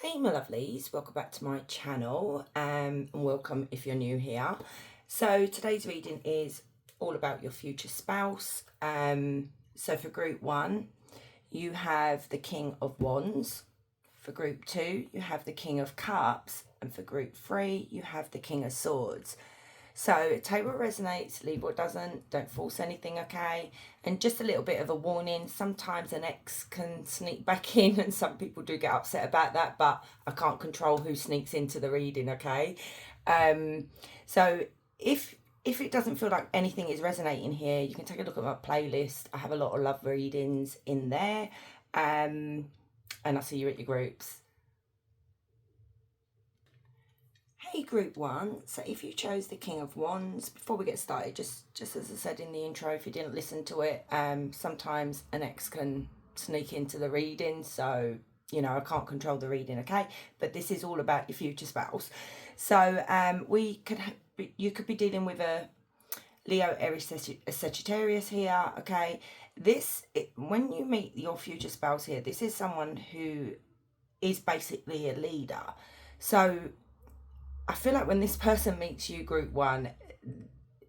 Hey my lovelies, welcome back to my channel and welcome if you're new here. So today's reading is all about your future spouse. So for group 1 you have the King of Wands, for group 2 you have the King of Cups, and for group 3 you have the King of Swords. So take what resonates, leave what doesn't, don't force anything, okay? And just a little bit of a warning, sometimes an ex can sneak back in and some people do get upset about that, but I can't control who sneaks into the reading, okay? So if it doesn't feel like anything is resonating here, you can take a look at my playlist. I have a lot of love readings in there. And I'll see you at your groups. Hey group 1, so if you chose the King of Wands, before we get started, just as I said in the intro, if you didn't listen to it, sometimes an ex can sneak into the reading, so you know I can't control the reading, okay? But this is all about your future spouse. So you could be dealing with a Leo, Aries, Sagittarius here, okay? When you meet your future spouse here, this is someone who is basically a leader. So I feel like when this person meets you, group 1,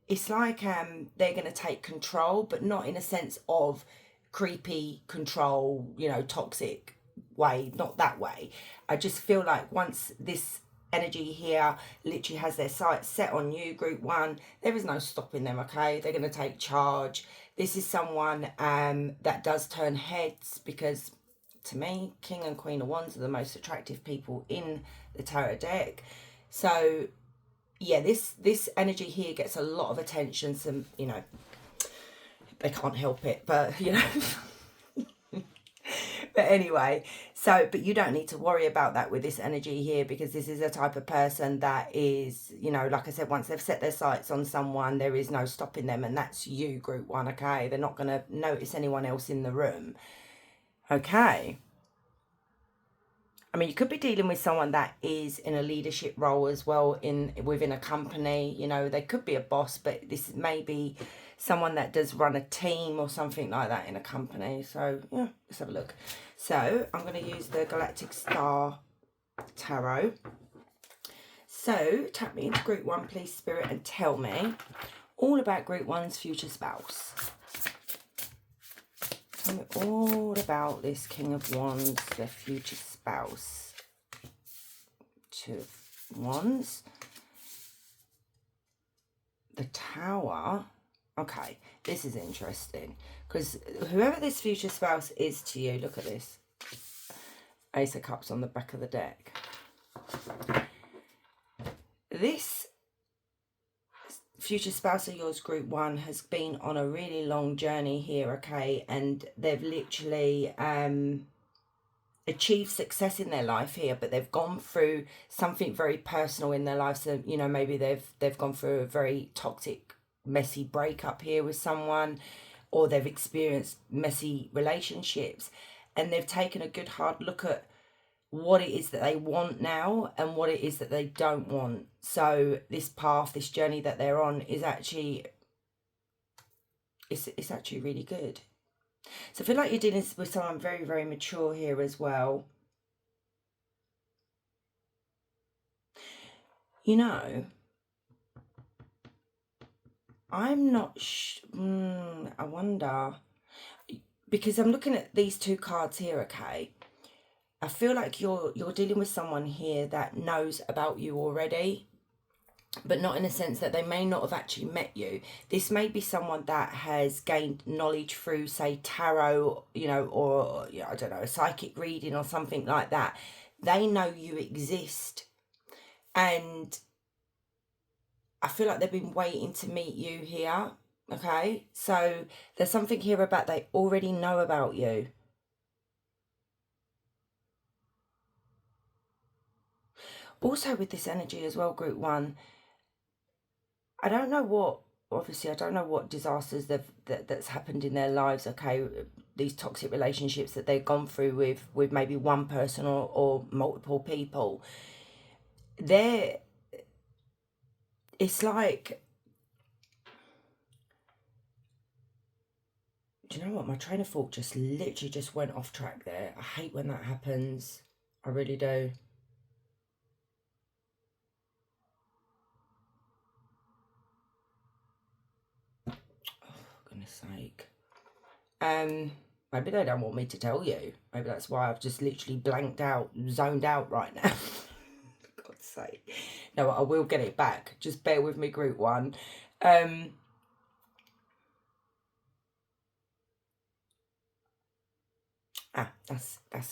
it's like they're going to take control, but not in a sense of creepy control, you know, toxic way, not that way. I just feel like once this energy here literally has their sights set on you, group 1, there is no stopping them, okay? They're going to take charge. This is someone that does turn heads, because to me, King and Queen of Wands are the most attractive people in the tarot deck. So yeah, this energy here gets a lot of attention. Some, you know, they can't help it, but you know. But anyway, so but you don't need to worry about that with this energy here, because this is a type of person that is, you know, like I said, once they've set their sights on someone, there is no stopping them, and that's you, group 1, okay? They're not going to notice anyone else in the room, okay? I mean, you could be dealing with someone that is in a leadership role as well within a company. You know, they could be a boss, but this may be someone that does run a team or something like that in a company. So, yeah, let's have a look. So, I'm going to use the Galactic Star Tarot. So, tap me into group 1, please, Spirit, and tell me all about group 1's future spouse. Tell me all about this King of Wands, their future spouse. 2 of Wands. The Tower. Okay, this is interesting, because whoever this future spouse is to you, look at this. Ace of Cups on the back of the deck. This future spouse of yours, group 1, has been on a really long journey here, okay? And they've literally achieved success in their life here, but they've gone through something very personal in their life. So, you know, maybe they've gone through a very toxic, messy breakup here with someone, or they've experienced messy relationships, and they've taken a good hard look at what it is that they want now and what it is that they don't want. So this path, this journey that they're on is actually, it's actually really good. So I feel like you're dealing with someone very, very mature here as well. You know, I'm not I wonder, because I'm looking at these 2 cards here, okay? I feel like you're dealing with someone here that knows about you already, but not in a sense that they may not have actually met you. This may be someone that has gained knowledge through, say, tarot, you know, or, you know, I don't know, a psychic reading or something like that. They know you exist, and I feel like they've been waiting to meet you here, okay? So there's something here about they already know about you. Also with this energy as well, group 1, I don't know what, obviously I don't know what disasters that's happened in their lives, okay? These toxic relationships that they've gone through with maybe one person or multiple people. It's like, do you know what? My train of thought just literally just went off track there. I hate when that happens. I really do. Oh, goodness sake. Maybe they don't want me to tell you. Maybe that's why I've just literally blanked out, zoned out right now. For God's sake. No, I will get it back. Just bear with me, group one. That's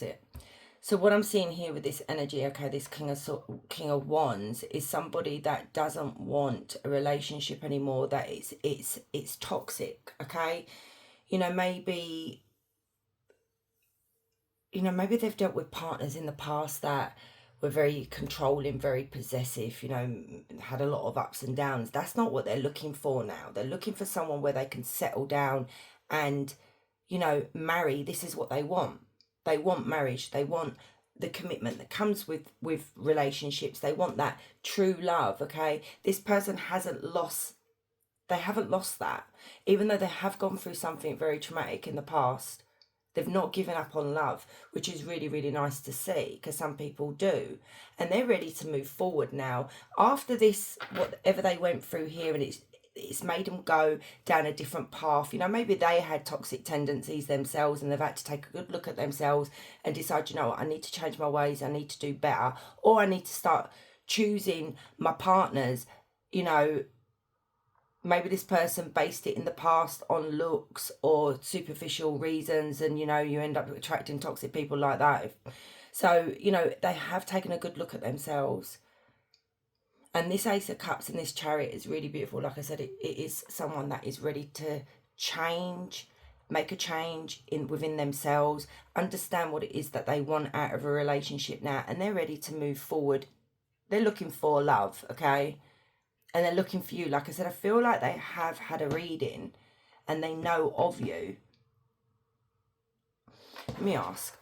it. So what I'm seeing here with this energy, okay, this King of Wands is somebody that doesn't want a relationship anymore. That it's toxic, okay. Maybe they've dealt with partners in the past that were very controlling, very possessive, had a lot of ups and downs. That's not what they're looking for now. They're looking for someone where they can settle down and, marry. This is what they want. They want marriage. They want the commitment that comes with relationships. They want that true love, okay? This person they haven't lost that. Even though they have gone through something very traumatic in the past, they've not given up on love, which is really, really nice to see, because some people do. And they're ready to move forward now. After this, whatever they went through here, and it's made them go down a different path. Maybe they had toxic tendencies themselves and they've had to take a good look at themselves and decide, what, I need to change my ways, I need to do better, or I need to start choosing my partners. Maybe this person based it in the past on looks or superficial reasons, and you end up attracting toxic people like that. So they have taken a good look at themselves. And this Ace of Cups and this Chariot is really beautiful. Like I said, it is someone that is ready to change, make a change within themselves, understand what it is that they want out of a relationship now, and they're ready to move forward. They're looking for love, okay? And they're looking for you. Like I said, I feel like they have had a reading and they know of you. Let me ask.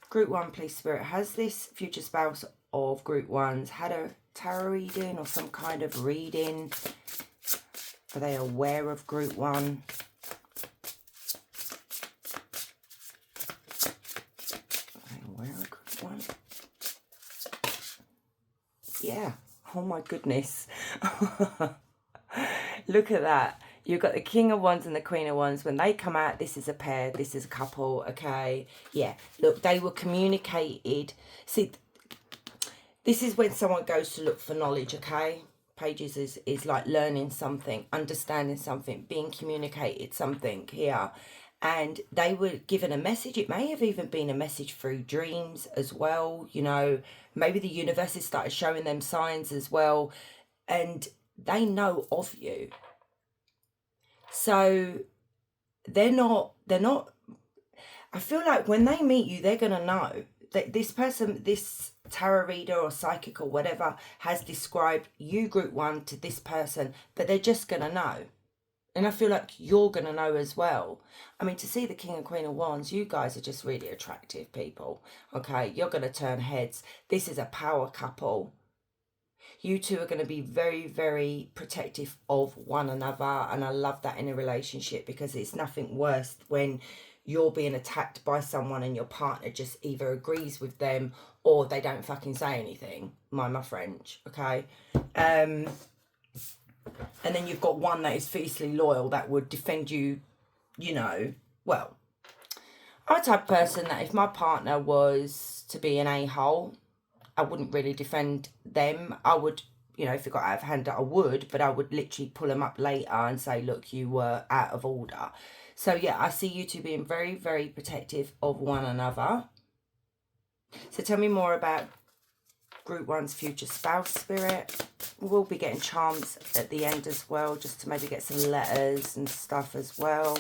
Group 1, please, Spirit. Has this future spouse of Group 1's had a tarot reading or some kind of reading? Are they aware of Group 1? Are they aware of Group 1? Yeah. Oh my goodness. Look at that. You've got the King of Wands and the Queen of Wands. When they come out, this is a pair, this is a couple, okay? Yeah, look, they were communicated. See, this is when someone goes to look for knowledge, okay? Pages is like learning something, understanding something, being communicated something here. And they were given a message. It may have even been a message through dreams as well. Maybe the universe has started showing them signs as well. And they know of you. So they're not, I feel like when they meet you, they're going to know that this person, this tarot reader or psychic or whatever, has described you, Group 1, to this person, but they're just going to know. And I feel like you're going to know as well. I mean, to see the King and Queen of Wands, you guys are just really attractive people. Okay, you're going to turn heads. This is a power couple. You two are going to be very, very protective of one another. And I love that in a relationship, because it's nothing worse when you're being attacked by someone and your partner just either agrees with them or they don't fucking say anything. Mind my French, okay? And then you've got one that is fiercely loyal, that would defend you, well. I'm a type of person that if my partner was to be an a-hole, I wouldn't really defend them. I would, if it got out of hand, I would, but I would literally pull them up later and say, look, you were out of order. So yeah, I see you two being very, very protective of one another. So tell me more about Group 1's future spouse, Spirit. We'll be getting charms at the end as well, just to maybe get some letters and stuff as well.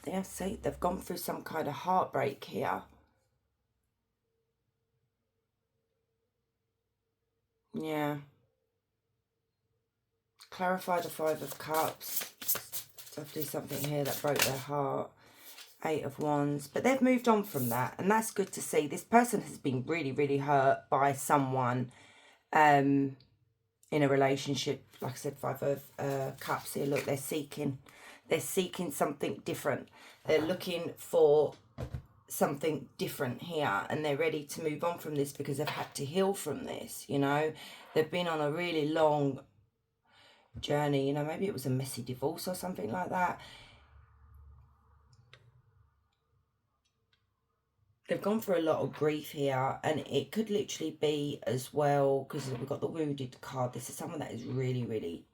Yeah, see, they've gone through some kind of heartbreak here. Yeah. Clarify the 5 of Cups. Definitely something here that broke their heart. 8 of Wands. But they've moved on from that, and that's good to see. This person has been really, really hurt by someone in a relationship. Like I said, 5 of Cups here. Look, they're seeking They're seeking something different. They're looking for something different here, and they're ready to move on from this because they've had to heal from this, you know. They've been on a really long journey, you know, maybe it was a messy divorce or something like that. They've gone through a lot of grief here, and it could literally be as well, because we've got the wounded card. This is someone that has really, really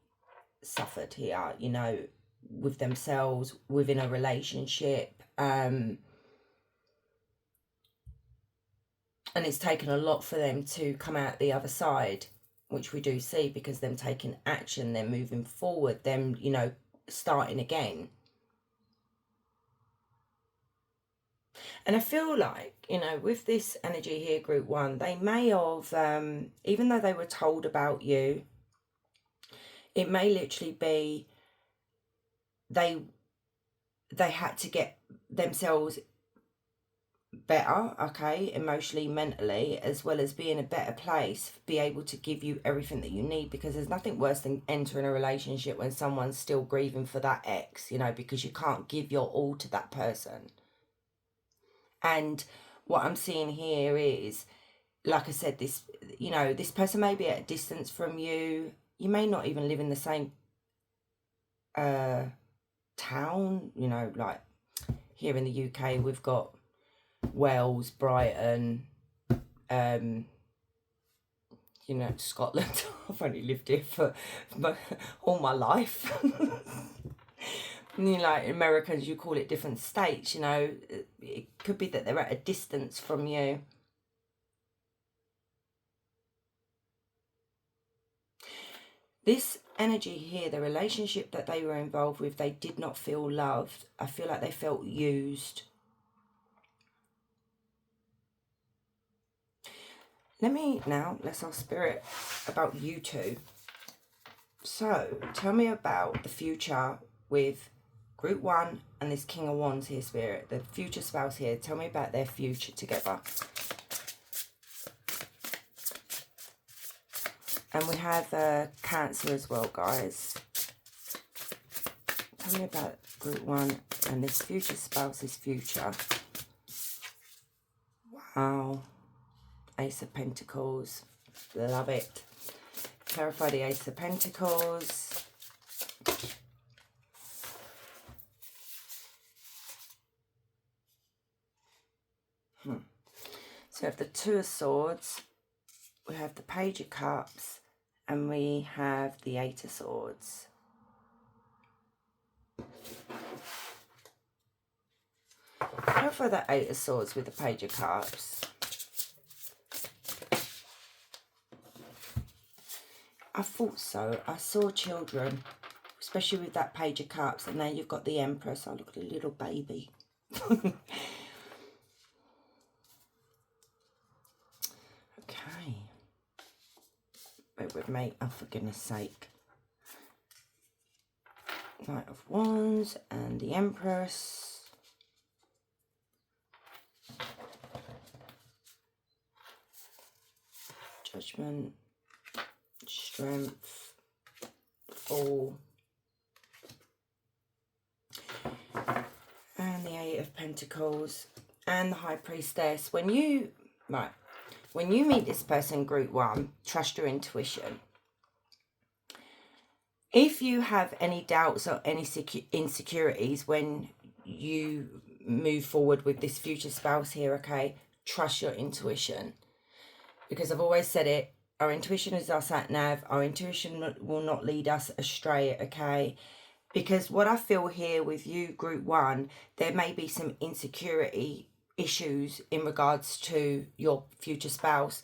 suffered here, you know, with themselves, within a relationship. And it's taken a lot for them to come out the other side, which we do see, because them taking action, them moving forward, them, you know, starting again. And I feel like, you know, with this energy here, group one, they may have, even though they were told about you, it may literally be they had to get themselves better, okay, emotionally, mentally, as well as be in a better place, be able to give you everything that you need, because there's nothing worse than entering a relationship when someone's still grieving for that ex, you know, because you can't give your all to that person. And what I'm seeing here is, like I said, this, you know, this person may be at a distance from you. You may not even live in the same town, you know, like here in the UK, we've got Wales, Brighton, you know, Scotland. I've only lived here for all my life. You know, like Americans, you call it different states, you know. It could be that they're at a distance from you. This energy here, the relationship that they were involved with, they did not feel loved. I feel like they felt used. Let's ask Spirit about you two. So, tell me about the future with group one and this King of Wands here, Spirit. The future spouse here. Tell me about their future together. And we have Cancer as well, guys. Tell me about group one and this future spouse's future. Wow. Ace of Pentacles. Love it. Clarify the Ace of Pentacles. So we have the Two of Swords. We have the Page of Cups. And we have the Eight of Swords. Clarify the Eight of Swords with the Page of Cups. I thought so. I saw children, especially with that Page of Cups, and now you've got the Empress. I look at a little baby. Okay. Bear with me, oh, for goodness sake. Knight of Wands and the Empress. Judgment. Strength, Fall, and the Eight of Pentacles, and the High Priestess. When you meet this person, group one, trust your intuition. If you have any doubts or any insecurities when you move forward with this future spouse here, okay, trust your intuition. Because I've always said it, our intuition is our sat-nav. Our intuition will not lead us astray, okay? Because what I feel here with you, group one, there may be some insecurity issues in regards to your future spouse.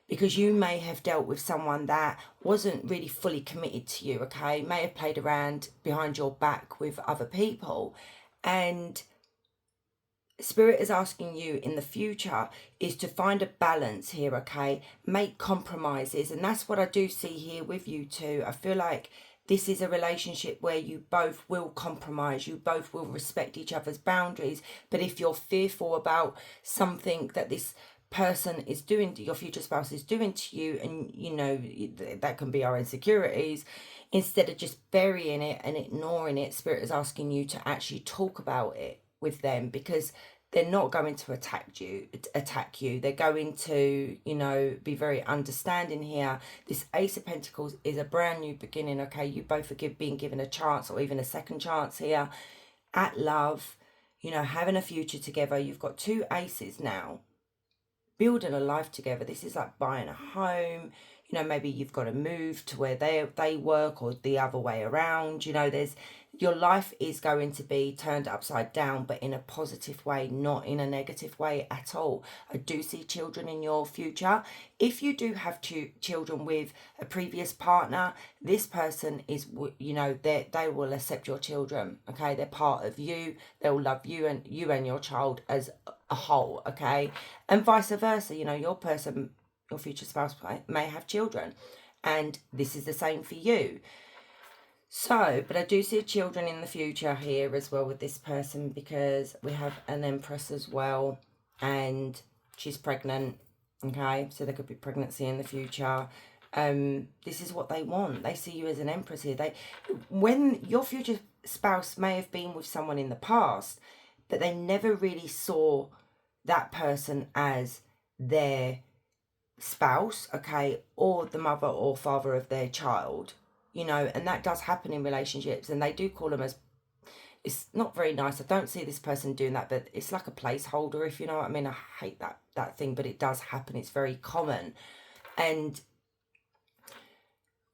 Because you may have dealt with someone that wasn't really fully committed to you, okay? May have played around behind your back with other people. And Spirit is asking you in the future is to find a balance here, okay? Make compromises. And that's what I do see here with you two. I feel like this is a relationship where you both will compromise. You both will respect each other's boundaries. But if you're fearful about something that this person is doing, your future spouse is doing to you, and you know, that can be our insecurities, instead of just burying it and ignoring it, Spirit is asking you to actually talk about it with them, because they're not going to attack you. They're going to, you know, be very understanding here. This Ace of Pentacles is a brand new beginning, okay? You both are being given a chance, or even a second chance here at love, you know, having a future together. You've got two aces now, building a life together. This is like buying a home. You know, maybe you've got to move to where they work, or the other way around. You know, your life is going to be turned upside down, but in a positive way, not in a negative way at all. I do see children in your future. If you do have children with a previous partner, this person is, you know, they will accept your children, okay? They're part of you. They'll love you and your child as a whole, okay? And vice versa, you know, your future spouse may have children, and this is the same for you. So, but I do see children in the future here as well with this person, because we have an Empress as well, and she's pregnant, okay? So there could be pregnancy in the future. This is what they want. They see you as an Empress here. When your future spouse may have been with someone in the past, but they never really saw that person as their spouse, okay, or the mother or father of their child, you know, and that does happen in relationships, and they do call them as, it's not very nice. I don't see this person doing that, but it's like a placeholder, if you know what I mean. I hate that thing, but it does happen. It's very common. And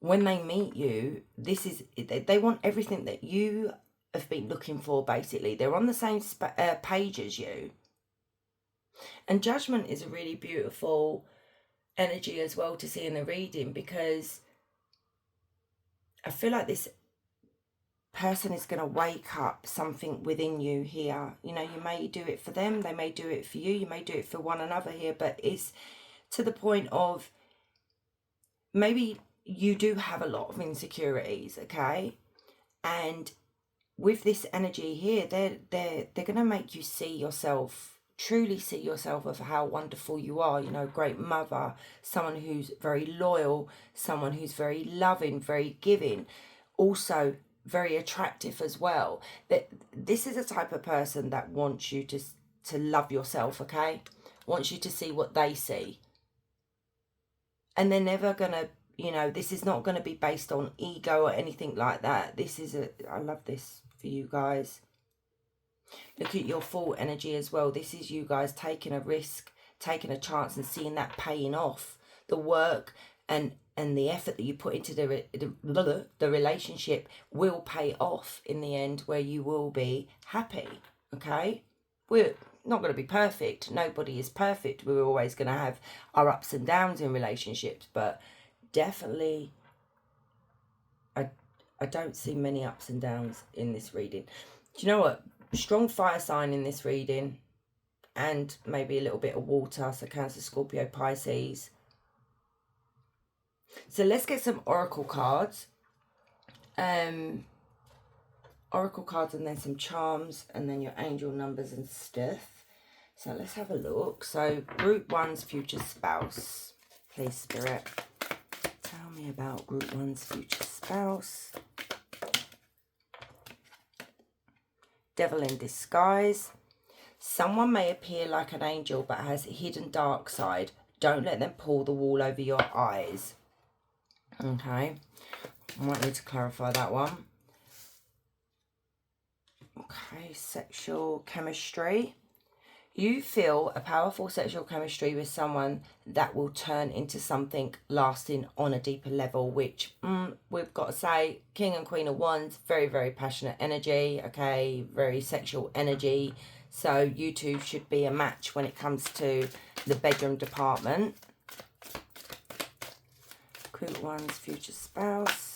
when they meet you, they want everything that you have been looking for, basically. They're on the same page as you. And Judgment is a really beautiful energy as well to see in the reading, because I feel like this person is going to wake up something within you here. You know, you may do it for them, they may do it for you, you may do it for one another here, but it's to the point of maybe you do have a lot of insecurities, okay? And with this energy here, they're going to make you see yourself, truly see yourself of how wonderful you are. You know, great mother, someone who's very loyal, someone who's very loving, very giving, also very attractive as well. That this is a type of person that wants you to love yourself, okay? Wants you to see what they see. And they're never gonna, you know, this is not going to be based on ego or anything like that. This is I love this for you guys. Look at your full energy as well. This is you guys taking a risk, taking a chance, and seeing that paying off. The work and the effort that you put into the relationship will pay off in the end, where you will be happy, okay? We're not going to be perfect. Nobody is perfect. We're always going to have our ups and downs in relationships, but definitely I don't see many ups and downs in this reading. Do you know what? Strong fire sign in this reading, and maybe a little bit of water, so Cancer, Scorpio, Pisces. So let's get some oracle cards. Oracle cards, and then some charms, and then your angel numbers and stuff. So let's have a look. So Group 1's future spouse. Please, Spirit, tell me about Group 1's future spouse. Devil in disguise. Someone may appear like an angel but has a hidden dark side. Don't let them pull the wool over your eyes. Okay. I might need to clarify that one. Okay, sexual chemistry. You feel a powerful sexual chemistry with someone that will turn into something lasting on a deeper level, which we've got to say, King and Queen of Wands, very, very passionate energy, okay, very sexual energy. So you two should be a match when it comes to the bedroom department. Group 1's future spouse.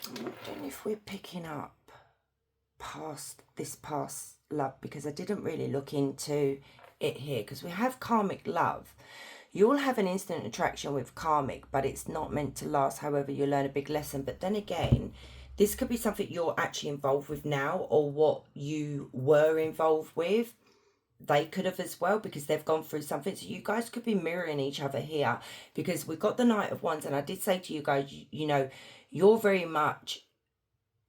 I'm wondering if we're picking up past love, because I didn't really look into it here, because we have karmic love. You'll have an instant attraction with karmic, but it's not meant to last. However, you'll learn a big lesson. But then again, this could be something you're actually involved with now, or what you were involved with. They could have as well, because they've gone through something. So you guys could be mirroring each other here, because we've got the Knight of Wands. And I did say to you guys, you know, you're very much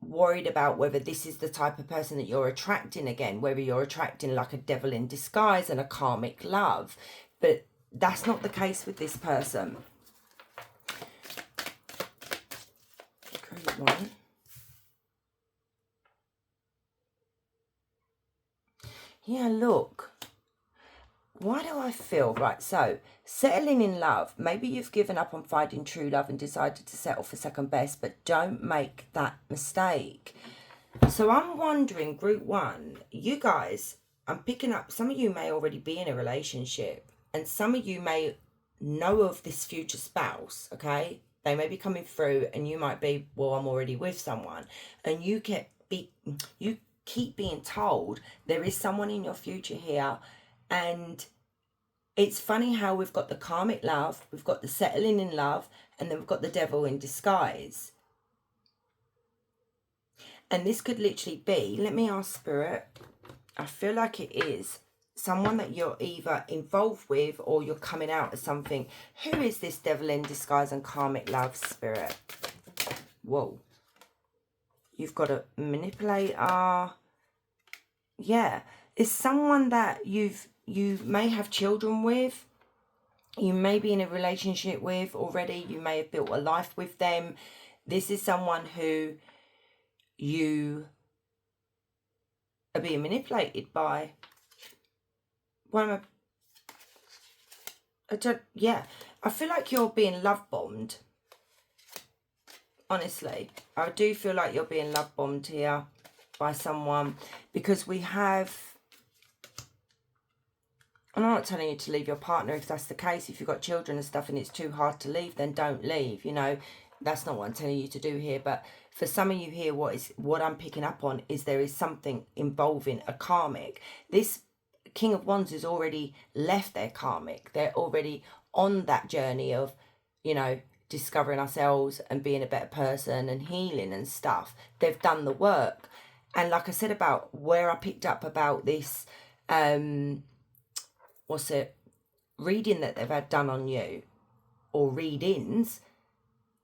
worried about whether this is the type of person that you're attracting again, whether you're attracting like a devil in disguise and a karmic love. But that's not the case with this person. Group one. Yeah, look. Why do I feel? Right, so settling in love. Maybe you've given up on finding true love and decided to settle for second best, but don't make that mistake. So I'm wondering, group one, you guys, I'm picking up, some of you may already be in a relationship, and some of you may know of this future spouse, okay? They may be coming through, and you might be, well, I'm already with someone, and you keep being told there is someone in your future here. And it's funny how we've got the karmic love, we've got the settling in love, and then we've got the devil in disguise. And this could literally be, let me ask Spirit, I feel like it is someone that you're either involved with or you're coming out of something. Who is this devil in disguise and karmic love, Spirit? Whoa. You've got a manipulator. Yeah. It's someone that you may have children with. You may be in a relationship with already. You may have built a life with them. This is someone who you are being manipulated by. Yeah, I feel like you're being love bombed. Honestly, I do feel like you're being love bombed here by someone, because we have, and I'm not telling you to leave your partner if that's the case. If you've got children and stuff and it's too hard to leave, then don't leave, you know. That's not what I'm telling you to do here. But for some of you here, what I'm picking up on is there is something involving a karmic. This King of Wands has already left their karmic. They're already on that journey of, you know, discovering ourselves and being a better person and healing and stuff. They've done the work. And like I said about where I picked up about this, reading that they've had done on you, or readings,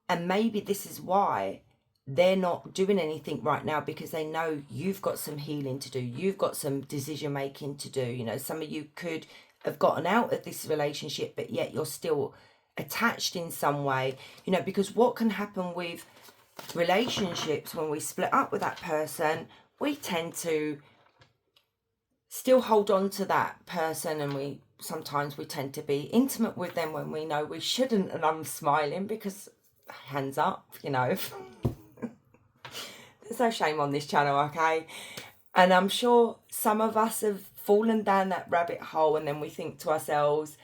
and maybe this is why they're not doing anything right now, because they know you've got some healing to do, you've got some decision making to do. You know, some of you could have gotten out of this relationship, but yet you're still attached in some way, you know, because what can happen with relationships when we split up with that person, we tend to still hold on to that person, and sometimes we tend to be intimate with them when we know we shouldn't. And I'm smiling because hands up, you know. There's no shame on this channel, okay? And I'm sure some of us have fallen down that rabbit hole, and then we think to ourselves,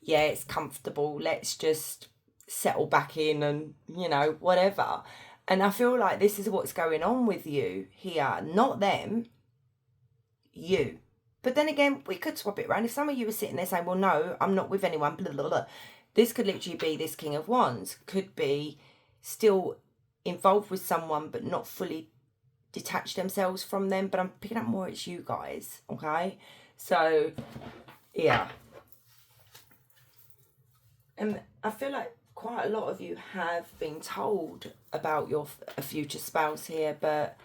yeah, it's comfortable, let's just settle back in and, you know, whatever. And I feel like this is what's going on with you here. Not them, you. But then again, we could swap it around. If some of you are sitting there saying, well, no, I'm not with anyone, blah, blah, blah. This could literally be this King of Wands. Could be still involved with someone, but not fully detached themselves from them. But I'm picking up more it's you guys, okay? So, yeah. And I feel like quite a lot of you have been told about a future spouse here, but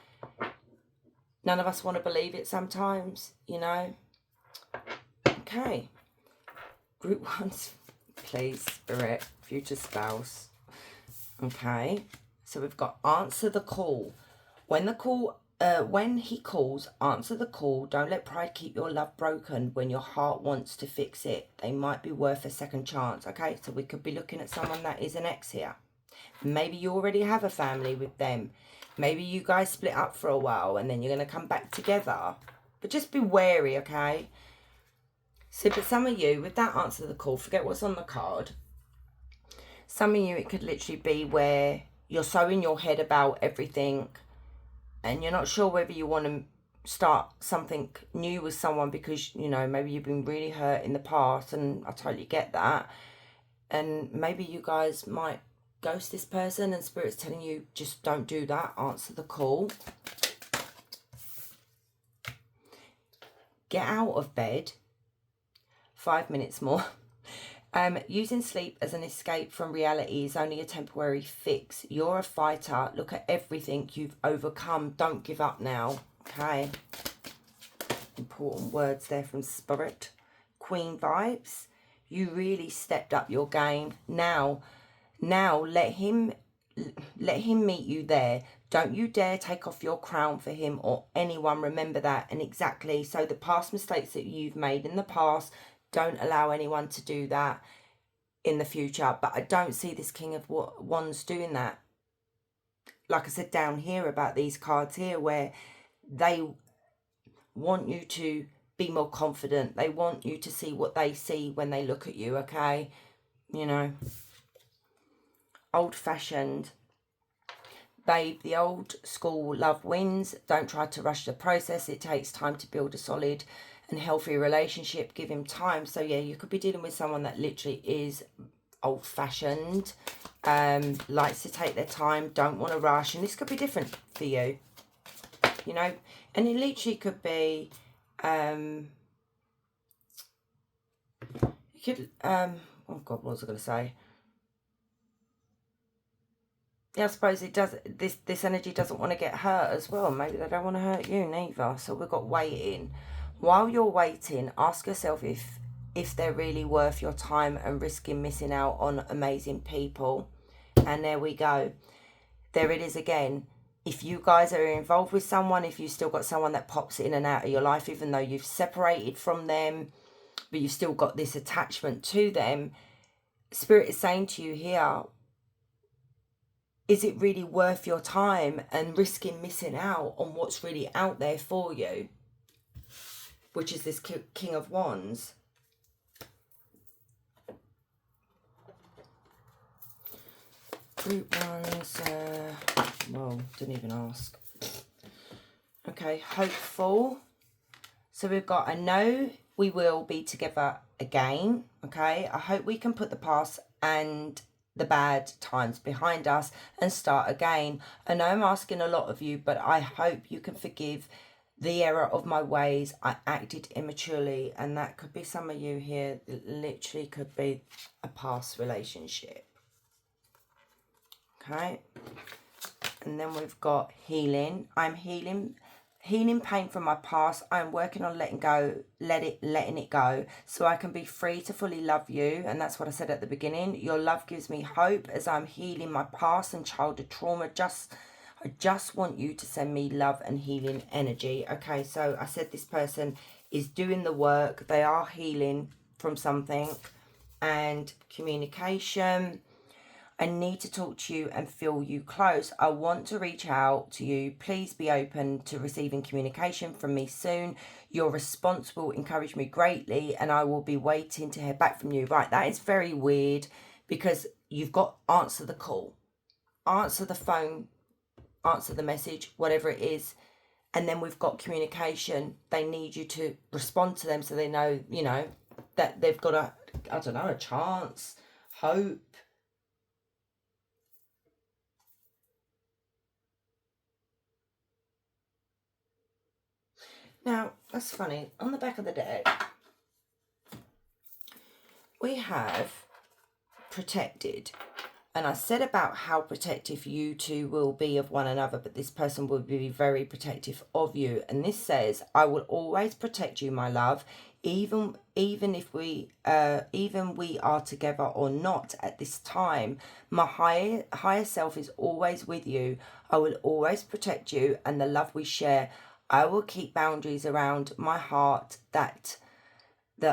none of us want to believe it sometimes, you know. Okay. Group ones, please, Spirit, future spouse. Okay. So we've got answer the call. When he calls, answer the call. Don't let pride keep your love broken when your heart wants to fix it. They might be worth a second chance. Okay, so we could be looking at someone that is an ex here. Maybe you already have a family with them. Maybe you guys split up for a while and then you're going to come back together. But just be wary, okay? So, but some of you, with that answer to the call, forget what's on the card. Some of you, it could literally be where you're so in your head about everything and you're not sure whether you want to start something new with someone because, you know, maybe you've been really hurt in the past, and I totally get that. And maybe you guys might ghost this person, and Spirit's telling you just don't do that. Answer the call. Get out of bed. 5 minutes more. Using sleep as an escape from reality is only a temporary fix. You're a fighter. Look at everything you've overcome. Don't give up now. Okay. Important words there from Spirit. Queen vibes. You really stepped up your game. Now let him meet you there. Don't you dare take off your crown for him or anyone. Remember that. And exactly. So the past mistakes that you've made in the past, don't allow anyone to do that in the future. But I don't see this King of Wands doing that. Like I said down here about these cards here, where they want you to be more confident. They want you to see what they see when they look at you, okay? You know. Old-fashioned. Babe, the old school love wins. Don't try to rush the process. It takes time to build a solid and healthy relationship. Give him time. So yeah, you could be dealing with someone that literally is old-fashioned, likes to take their time, don't want to rush, and this could be different for you, you know. And it literally could be you could oh god, what was I going to say? Yeah, I suppose it does. This energy doesn't want to get hurt as well. Maybe they don't want to hurt you neither. So we've got waiting. While you're waiting, ask yourself if they're really worth your time and risking missing out on amazing people. And there we go. There it is again. If you guys are involved with someone, if you've still got someone that pops in and out of your life, even though you've separated from them, but you've still got this attachment to them, Spirit is saying to you here, is it really worth your time and risking missing out on what's really out there for you? Which is this King of Wands. Group ones, well, didn't even ask. Okay, hopeful. So we've got, I know we will be together again, okay? I hope we can put the past and the bad times behind us and start again. I know I'm asking a lot of you, but I hope you can forgive the error of my ways. I acted immaturely, and that could be some of you here. It literally could be a past relationship. Okay. And then we've got healing. I'm healing pain from my past. I'm working on letting it go so I can be free to fully love you. And that's what I said at the beginning. Your love gives me hope as I'm healing my past and childhood trauma. I just want you to send me love and healing energy. Okay, so I said this person is doing the work. They are healing from something. And communication. I need to talk to you and feel you close. I want to reach out to you. Please be open to receiving communication from me soon. Your response will encourage me greatly, and I will be waiting to hear back from you. Right, that is very weird, because you've got answer the call, answer the phone, answer the message, whatever it is. And then we've got communication. They need you to respond to them so they know, you know, that they've got a chance, hope. Now, that's funny. On the back of the deck, we have protected. And I said about how protective you two will be of one another, but this person will be very protective of you. And this says, I will always protect you, my love, even if we are together or not at this time. My higher self is always with you. I will always protect you and the love we share. I will keep boundaries around my heart that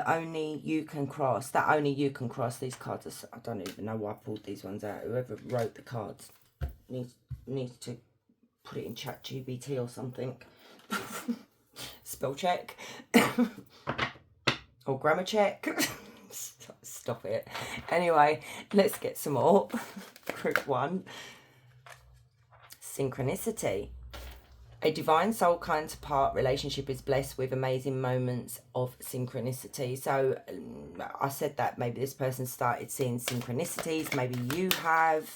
only you can cross. These cards I don't even know why I pulled these ones out. Whoever wrote the cards needs to put it in ChatGPT or something. Spell check. Or grammar check. Stop it. Anyway, let's get some more. Group 1. Synchronicity. A divine soul counterpart relationship is blessed with amazing moments of synchronicity. So I said that maybe this person started seeing synchronicities. Maybe you have.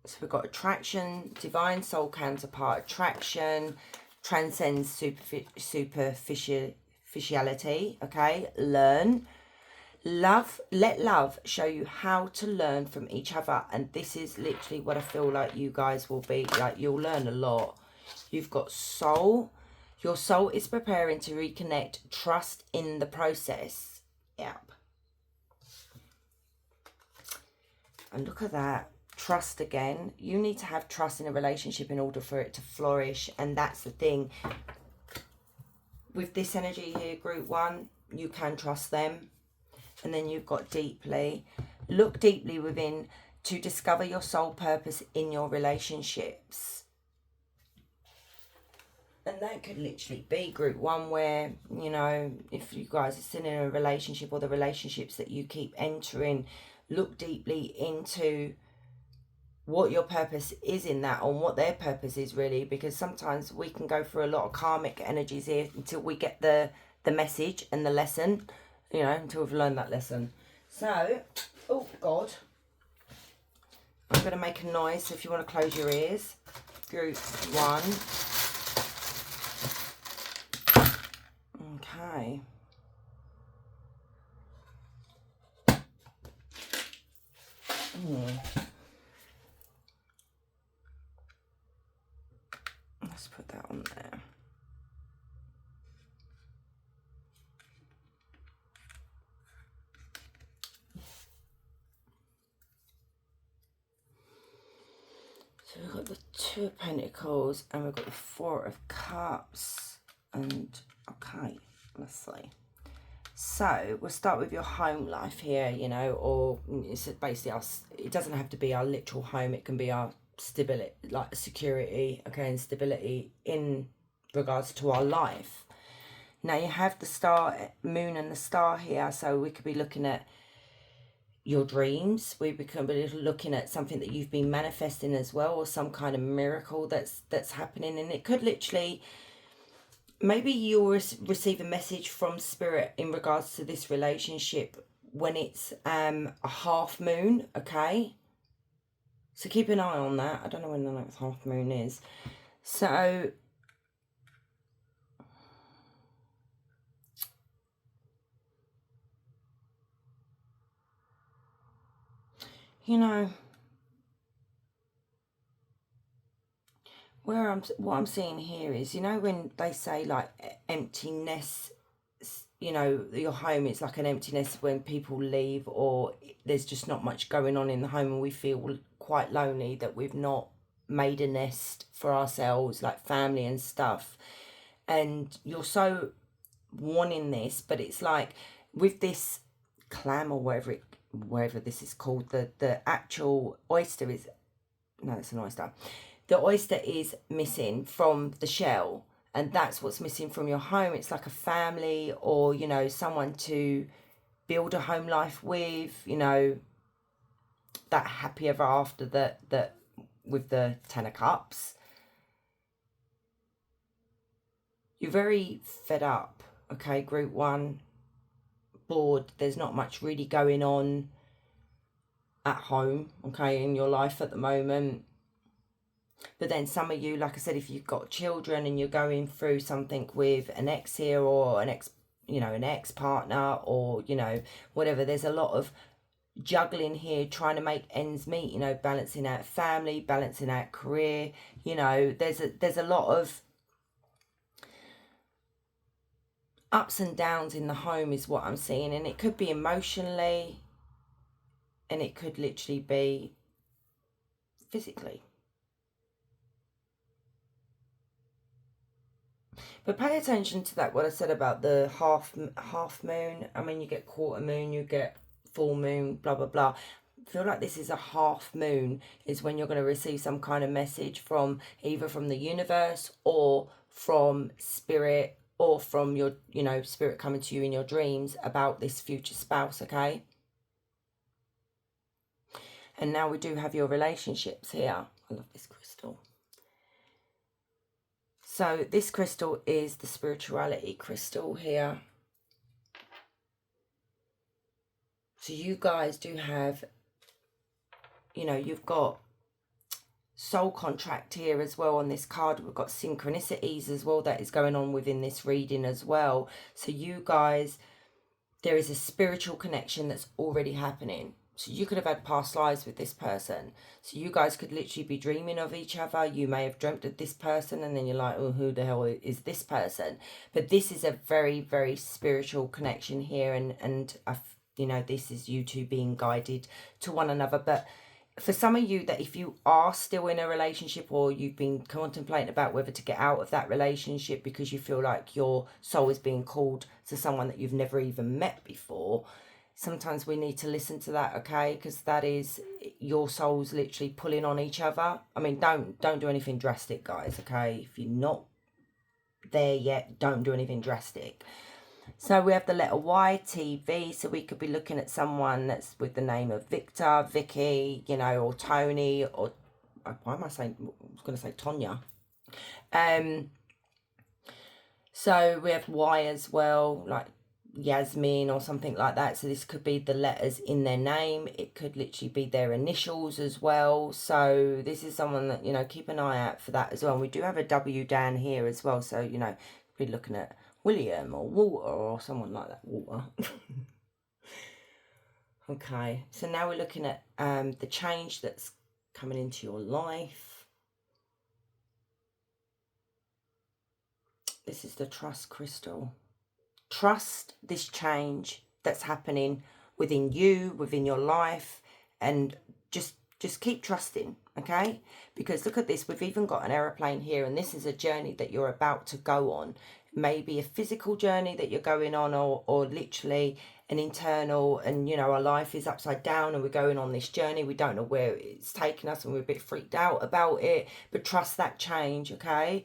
So we've got attraction, divine soul counterpart, attraction, transcends superficiality, okay? Learn. Love, let love show you how to learn from each other. And this is literally what I feel like you guys will be. Like, you'll learn a lot. You've got soul. Your soul is preparing to reconnect. Trust in the process. Yep. And look at that. Trust again. You need to have trust in a relationship in order for it to flourish. And that's the thing. With this energy here, group 1, you can trust them. And then you've got deeply. Look deeply within to discover your soul purpose in your relationships. And that could literally be group 1 where, you know, if you guys are still in a relationship or the relationships that you keep entering, look deeply into what your purpose is in that, or what their purpose is really, because sometimes we can go through a lot of karmic energies here until we get the message and the lesson, you know, until we've learned that lesson. So, oh God, I'm going to make a noise, so if you want to close your ears, group 1. Okay. Let's put that on there. So we've got the 2 of Pentacles and we've got the 4 of Cups. And okay, let's see. So we'll start with your home life here, you know, or it's basically us. It doesn't have to be our literal home. It can be our stability, like security, okay, and stability in regards to our life. Now you have the star, moon and the star here. So we could be looking at your dreams. We could be looking at something that you've been manifesting as well, or some kind of miracle that's happening. And it could literally, maybe you'll receive a message from spirit in regards to this relationship when it's a half moon, okay? So keep an eye on that. I don't know when the next half moon is. So, you know, what I'm seeing here is, you know, when they say like emptiness, you know, your home is like an emptiness when people leave, or there's just not much going on in the home and we feel quite lonely that we've not made a nest for ourselves, like family and stuff. And you're so wanting this, but it's like with this clam or wherever this is called, the actual oyster is, no, it's an oyster. The oyster is missing from the shell, and that's what's missing from your home. It's like a family, or, you know, someone to build a home life with, you know, that happy ever after that with the 10 of Cups. You're very fed up, okay, group 1, bored. There's not much really going on at home, okay, in your life at the moment. But then some of you, like I said, if you've got children and you're going through something with an ex here, or an ex, you know, an ex-partner, or, you know, whatever, there's a lot of juggling here, trying to make ends meet, you know, balancing out family, balancing out career, you know, there's a lot of ups and downs in the home is what I'm seeing. And it could be emotionally, and it could literally be physically. But pay attention to that, what I said about the half moon. I mean, you get quarter moon, you get full moon, blah, blah, blah. I feel like this is a half moon, is when you're going to receive some kind of message from either from the universe or from spirit, or from your, you know, spirit coming to you in your dreams about this future spouse, okay? And now we do have your relationships here. I love this crystal. So this crystal is the spirituality crystal here. So you guys do have, you know, you've got soul contract here as well on this card. We've got synchronicities as well that is going on within this reading as well. So you guys, there is a spiritual connection that's already happening. So you could have had past lives with this person. So you guys could literally be dreaming of each other. You may have dreamt of this person and then you're like, oh, who the hell is this person? But this is a very, very spiritual connection here. And you know, this is you two being guided to one another. But for some of you, that if you are still in a relationship or you've been contemplating about whether to get out of that relationship because you feel like your soul is being called to someone that you've never even met before, sometimes we need to listen to that, okay? Because that is your souls literally pulling on each other. I mean, don't do anything drastic, guys, okay? If you're not there yet, don't do anything drastic. So we have the letter Y, T, V. So we could be looking at someone that's with the name of Victor, Vicky, you know, or Tony, or why am I saying? I was going to say Tonya. So we have Y as well, like Yasmin or something like that. So this could be the letters in their name. It could literally be their initials as well. So this is someone that, you know, keep an eye out for that as well. And we do have a W down here as well. So, you know, we're looking at William or Walter or someone like that. Walter. Okay, so now we're looking at the change that's coming into your life. This is the trust crystal. Trust this change that's happening within you, within your life, and just keep trusting, okay? Because look at this, we've even got an aeroplane here, and this is a journey that you're about to go on. Maybe a physical journey that you're going on, or literally an internal, and you know, our life is upside down and we're going on this journey. We don't know where it's taking us and we're a bit freaked out about it, but trust that change, okay?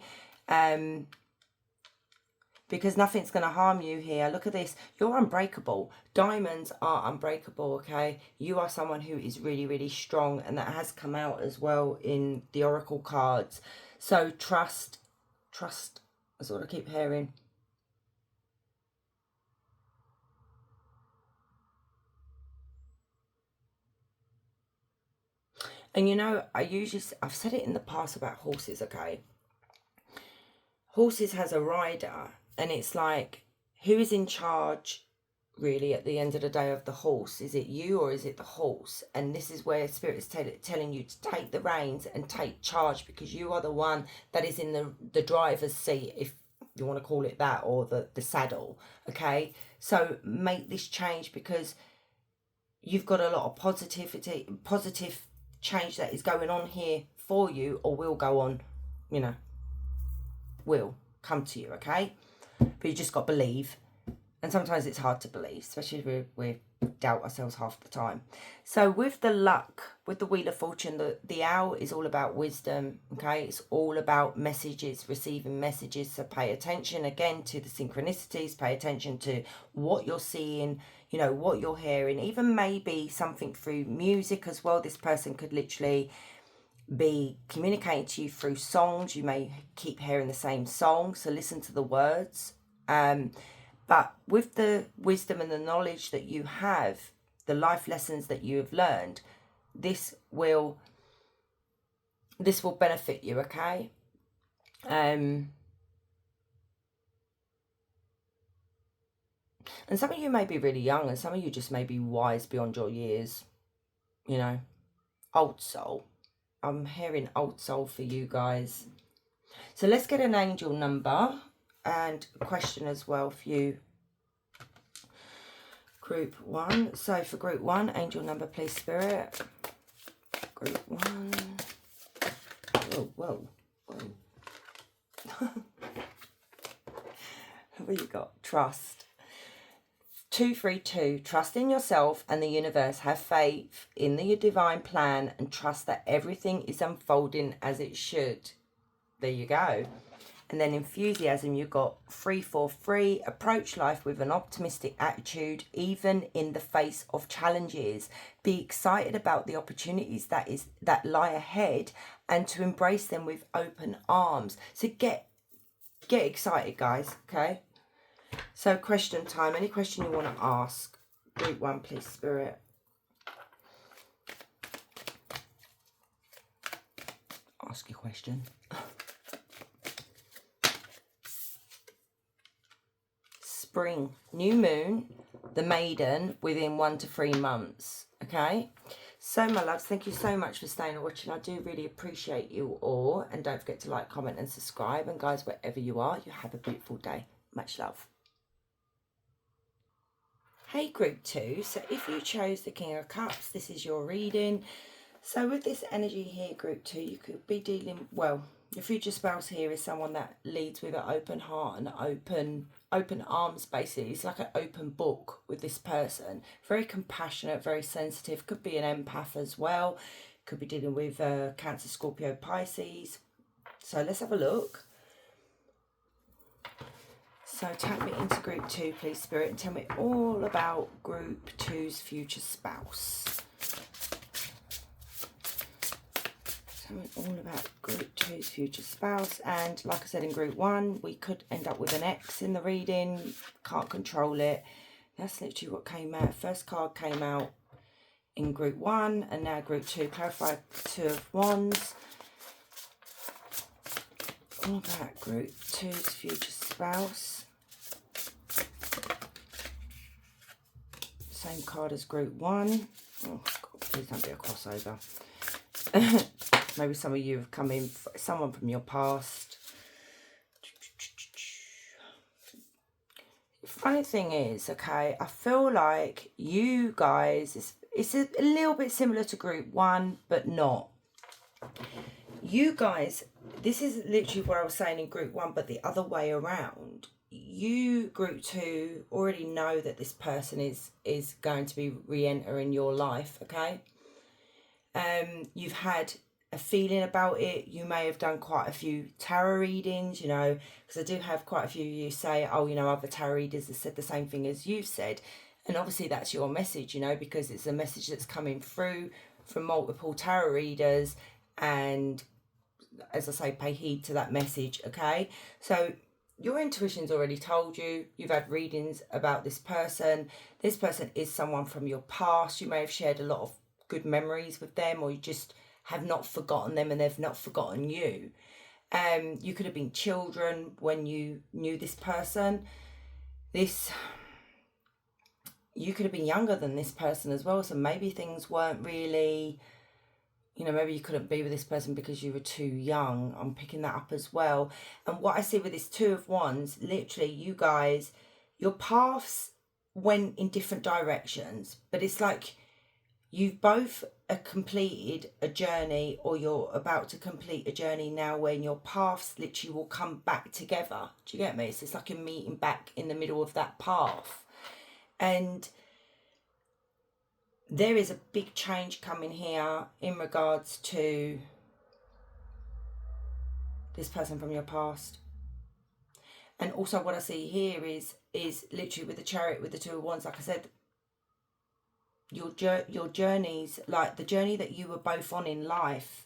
Because nothing's going to harm you here. Look at this. You're unbreakable. Diamonds are unbreakable, okay? You are someone who is really, really strong, and that has come out as well in the oracle cards. So trust. That's what I keep hearing. And you know, I've said it in the past about horses, okay? Horses has a rider, and it's like, who is in charge really at the end of the day of the horse? Is it you or is it the horse? And this is where Spirit is telling you to take the reins and take charge, because you are the one that is in the driver's seat, if you want to call it that, or the saddle, okay? So make this change, because you've got a lot of positive change that is going on here for you, or will go on, you know, will come to you, okay? But you just got to believe. And sometimes it's hard to believe, especially if we doubt ourselves half the time. So with the luck, with the Wheel of Fortune, the owl is all about wisdom, okay? It's all about messages, receiving messages. So pay attention again to the synchronicities, pay attention to what you're seeing, you know, what you're hearing, even maybe something through music as well. This person could literally be communicating to you through songs. You may keep hearing the same song, so listen to the words. But with the wisdom and the knowledge that you have, the life lessons that you have learned, this will benefit you, okay? And some of you may be really young, and some of you just may be wise beyond your years, you know. Old soul. I'm hearing old soul for you guys. So let's get an angel number and a question as well for you, group 1. So for group 1, angel number, please, Spirit. Group 1. Whoa. What you got? Trust. 232, trust in yourself and the universe. Have faith in the divine plan and trust that everything is unfolding as it should. There you go. And then enthusiasm, you've got 343, approach life with an optimistic attitude, even in the face of challenges. Be excited about the opportunities that lie ahead and to embrace them with open arms. So get excited, guys, okay? So question time, any question you want to ask? Group 1, please, Spirit. Ask your question. Spring, new moon, the maiden within 1 to 3 months. Okay, so my loves, thank you so much for staying and watching. I do really appreciate you all, and don't forget to like, comment and subscribe. And guys, wherever you are, you have a beautiful day. Much love. Hey group 2, so if you chose the King of Cups, this is your reading. So with this energy here, group 2, you could be dealing, well, your future spouse here is someone that leads with an open heart and open arms, basically. It's like an open book with this person. Very compassionate, very sensitive. Could be an empath as well. Could be dealing with Cancer, Scorpio, Pisces. So let's have a look. So tap me into group 2, please, Spirit, and tell me all about group 2's future spouse. Tell me all about group 2's future spouse. And like I said, in group 1, we could end up with an X in the reading. Can't control it. That's literally what came out. First card came out in group 1, and now group 2. Clarify 2 of Wands. All about group 2's future spouse. Same card as group 1. Oh, God, please don't be a crossover. Maybe some of you have come in, someone from your past. The funny thing is, okay, I feel like you guys, it's a little bit similar to group 1, but not. You guys, this is literally what I was saying in group 1, but the other way around. You, group 2, already know that this person is going to be re-entering your life, okay? You've had a feeling about it. You may have done quite a few tarot readings, you know, because I do have quite a few of you say, oh, you know, other tarot readers have said the same thing as you've said. And obviously that's your message, you know, because it's a message that's coming through from multiple tarot readers. And as I say, pay heed to that message, okay? So your intuition's already told you. You've had readings about this person. This person is someone from your past. You may have shared a lot of good memories with them, or you just have not forgotten them and they've not forgotten you. You could have been children when you knew this person. You could have been younger than this person as well, so maybe things weren't really, you know, maybe you couldn't be with this person because you were too young. I'm picking that up as well. And what I see with this 2 of Wands, literally you guys, your paths went in different directions, but it's like you've both completed a journey, or you're about to complete a journey now when your paths literally will come back together. Do you get me? So it's like a meeting back in the middle of that path. And there is a big change coming here in regards to this person from your past. And also what I see here is literally with the Chariot, with the 2 of Wands, like I said, your journeys, like the journey that you were both on in life,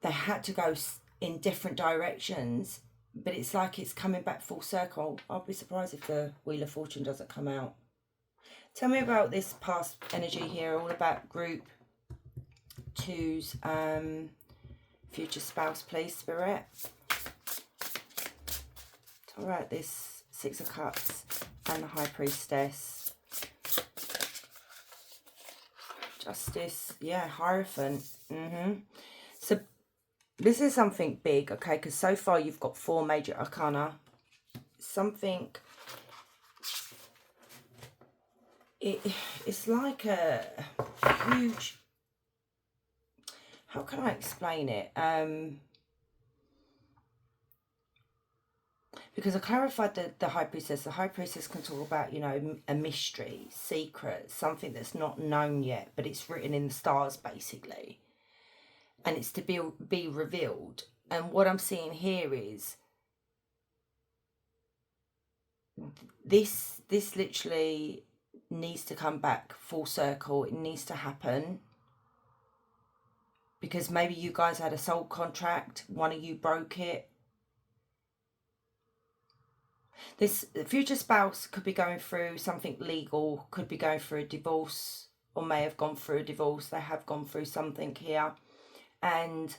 they had to go in different directions, but it's like it's coming back full circle. I'll be surprised if the Wheel of Fortune doesn't come out. Tell me about this past energy here, all about group 2's future spouse, please, Spirit. All right, this 6 of Cups and the High Priestess. Justice, yeah, Hierophant. So this is something big, okay, because so far you've got 4 major arcana. Something, it's like a huge, how can I explain it? Because I clarified the High Priestess. The High Priestess can talk about, you know, a mystery, secret, something that's not known yet, but it's written in the stars, basically. And it's to be revealed. And what I'm seeing here is this literally needs to come back full circle. It needs to happen. Because maybe you guys had a soul contract, one of you broke it. This future spouse could be going through something legal, could be going through a divorce, or may have gone through a divorce. They have gone through something here. And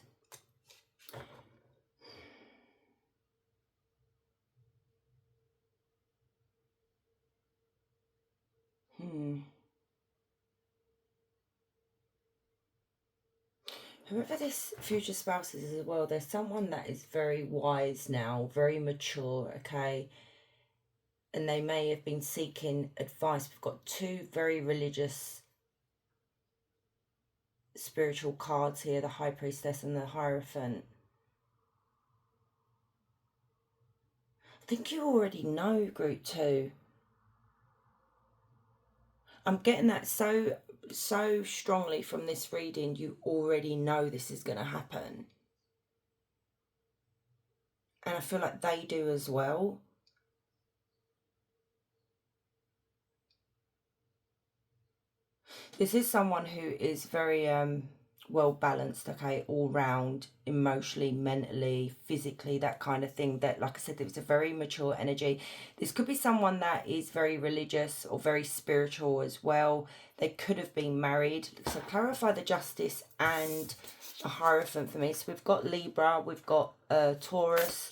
whoever this future spouse is as well, there's someone that is very wise now, very mature, okay? And they may have been seeking advice. We've got two very religious spiritual cards here, the High Priestess and the Hierophant. I think you already know, group 2. I'm getting that so strongly from this reading. You already know this is going to happen. And I feel like they do as well. This is someone who is very well balanced, okay, all round, emotionally, mentally, physically, that kind of thing. That, like I said, it was a very mature energy. This could be someone that is very religious or very spiritual as well. They could have been married. So clarify the Justice and a Hierophant for me. So we've got Libra, we've got Taurus.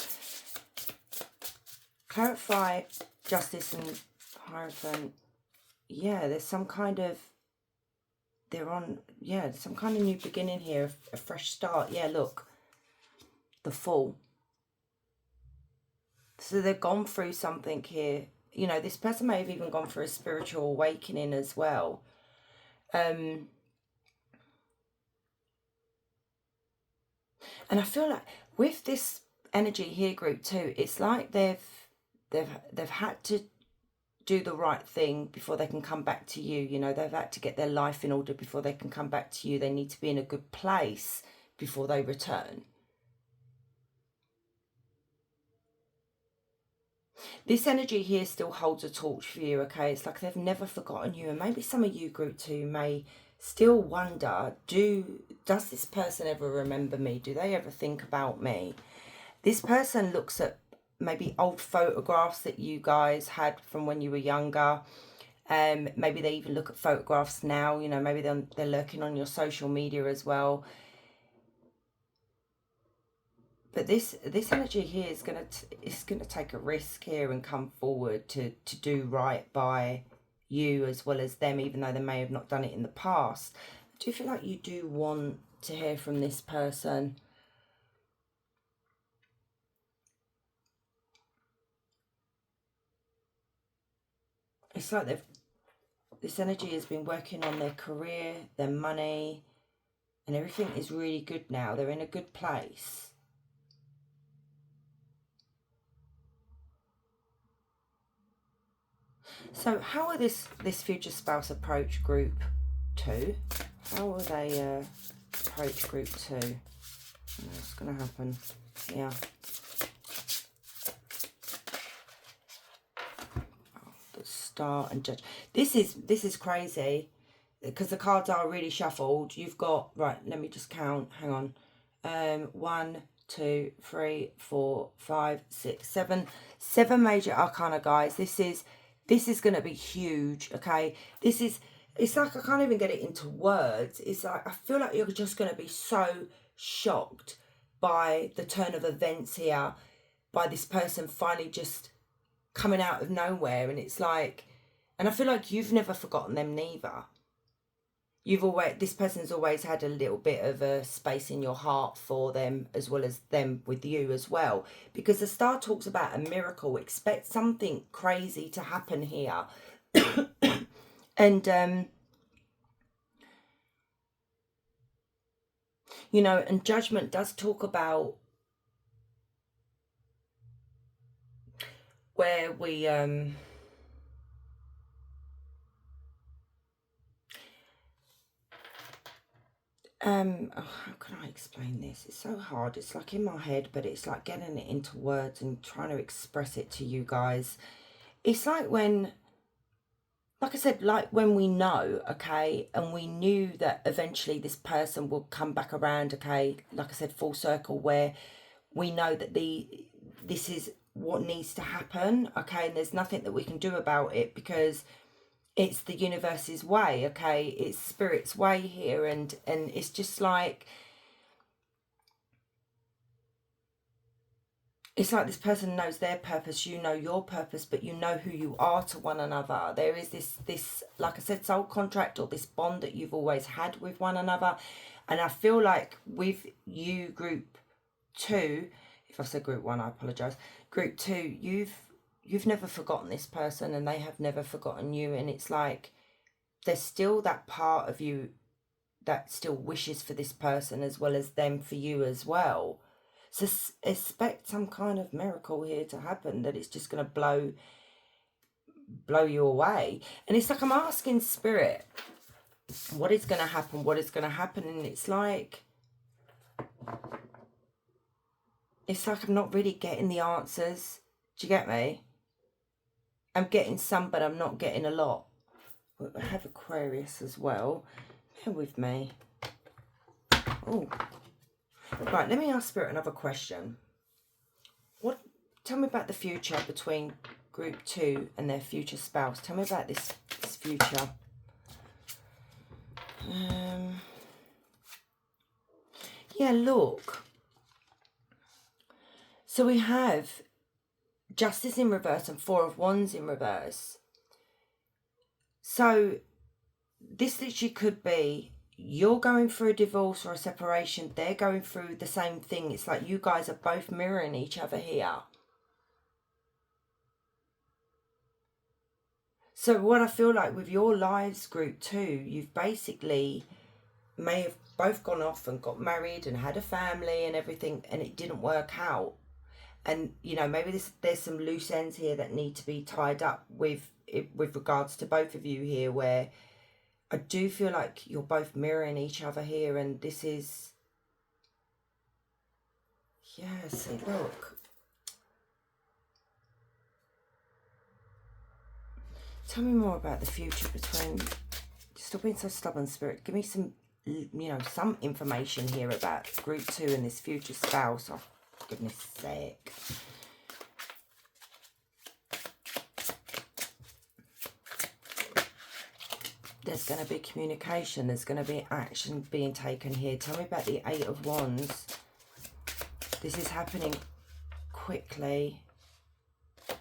Clarify Justice and Hierophant. Yeah, there's some kind of, they're on, yeah, some kind of new beginning here, a fresh start. Yeah, look, the Fool. So they've gone through something here. You know, this person may have even gone through a spiritual awakening as well. And I feel like with this energy here, group 2, it's like they've had to do the right thing before they can come back to you. You know, they've had to get their life in order before they can come back to you. They need to be in a good place before they return. This energy here still holds a torch for you, okay? It's like they've never forgotten you. And maybe some of you, group 2, may still wonder, does this person ever remember me? Do they ever think about me? This person looks at maybe old photographs that you guys had from when you were younger. Maybe they even look at photographs now. You know, maybe they're lurking on your social media as well. But this energy here is gonna take a risk here and come forward to do right by you as well as them, even though they may have not done it in the past. Do you feel like you do want to hear from this person? It's like this energy has been working on their career, their money, and everything is really good now. They're in a good place. So how will this future spouse approach group 2? How will they approach group 2? What's going to happen? Yeah. Oh, the Star and Judge. This is crazy because the cards are really shuffled. You've got, right, let me just count. Hang on. 1, 2, 3, 4, 5, 6, 7. 7 major arcana, guys. This is going to be huge, okay? It's like I can't even get it into words. It's like I feel like you're just going to be so shocked by the turn of events here, by this person finally just coming out of nowhere. And it's like, and I feel like you've never forgotten them neither. This person's always had a little bit of a space in your heart for them, as well as them with you as well, because the Star talks about a miracle. Expect something crazy to happen here. And you know, and Judgment does talk about where we how can I explain this? It's so hard. It's like in my head, but it's like getting it into words and trying to express it to you guys. It's like when, like I said, like when we know, okay, and we knew that eventually this person will come back around, okay, like I said, full circle, where we know that this is what needs to happen, okay, and there's nothing that we can do about it because it's the universe's way, okay, it's spirit's way here, and it's just like, it's like this person knows their purpose, you know your purpose, but you know who you are to one another. There is this like I said, soul contract, or this bond that you've always had with one another. And I feel like with you, group 2, if I said group 1, I apologize, group 2, you've never forgotten this person, and they have never forgotten you. And it's like there's still that part of you that still wishes for this person as well as them for you as well. So expect some kind of miracle here to happen, that it's just going to blow you away. And it's like I'm asking spirit, what is going to happen? What is going to happen? And it's like I'm not really getting the answers. Do you get me? I'm getting some, but I'm not getting a lot. I have Aquarius as well. Bear with me. Oh. Right, let me ask Spirit another question. Tell me about the future between group 2 and their future spouse. Tell me about this future. Yeah, look. So we have Justice in reverse and 4 of Wands in reverse. So this literally could be you're going through a divorce or a separation. They're going through the same thing. It's like you guys are both mirroring each other here. So what I feel like with your lives, group 2, you've basically may have both gone off and got married and had a family and everything, and it didn't work out. And, you know, maybe there's some loose ends here that need to be tied up with regards to both of you here, where I do feel like you're both mirroring each other here, and this is, yeah, see, look. Tell me more about the future between, stop being so stubborn, Spirit. Give me some, you know, some information here about group 2 and this future spouse. Oh, for goodness sake. There's going to be communication. There's going to be action being taken here. Tell me about the 8 of Wands. This is happening quickly.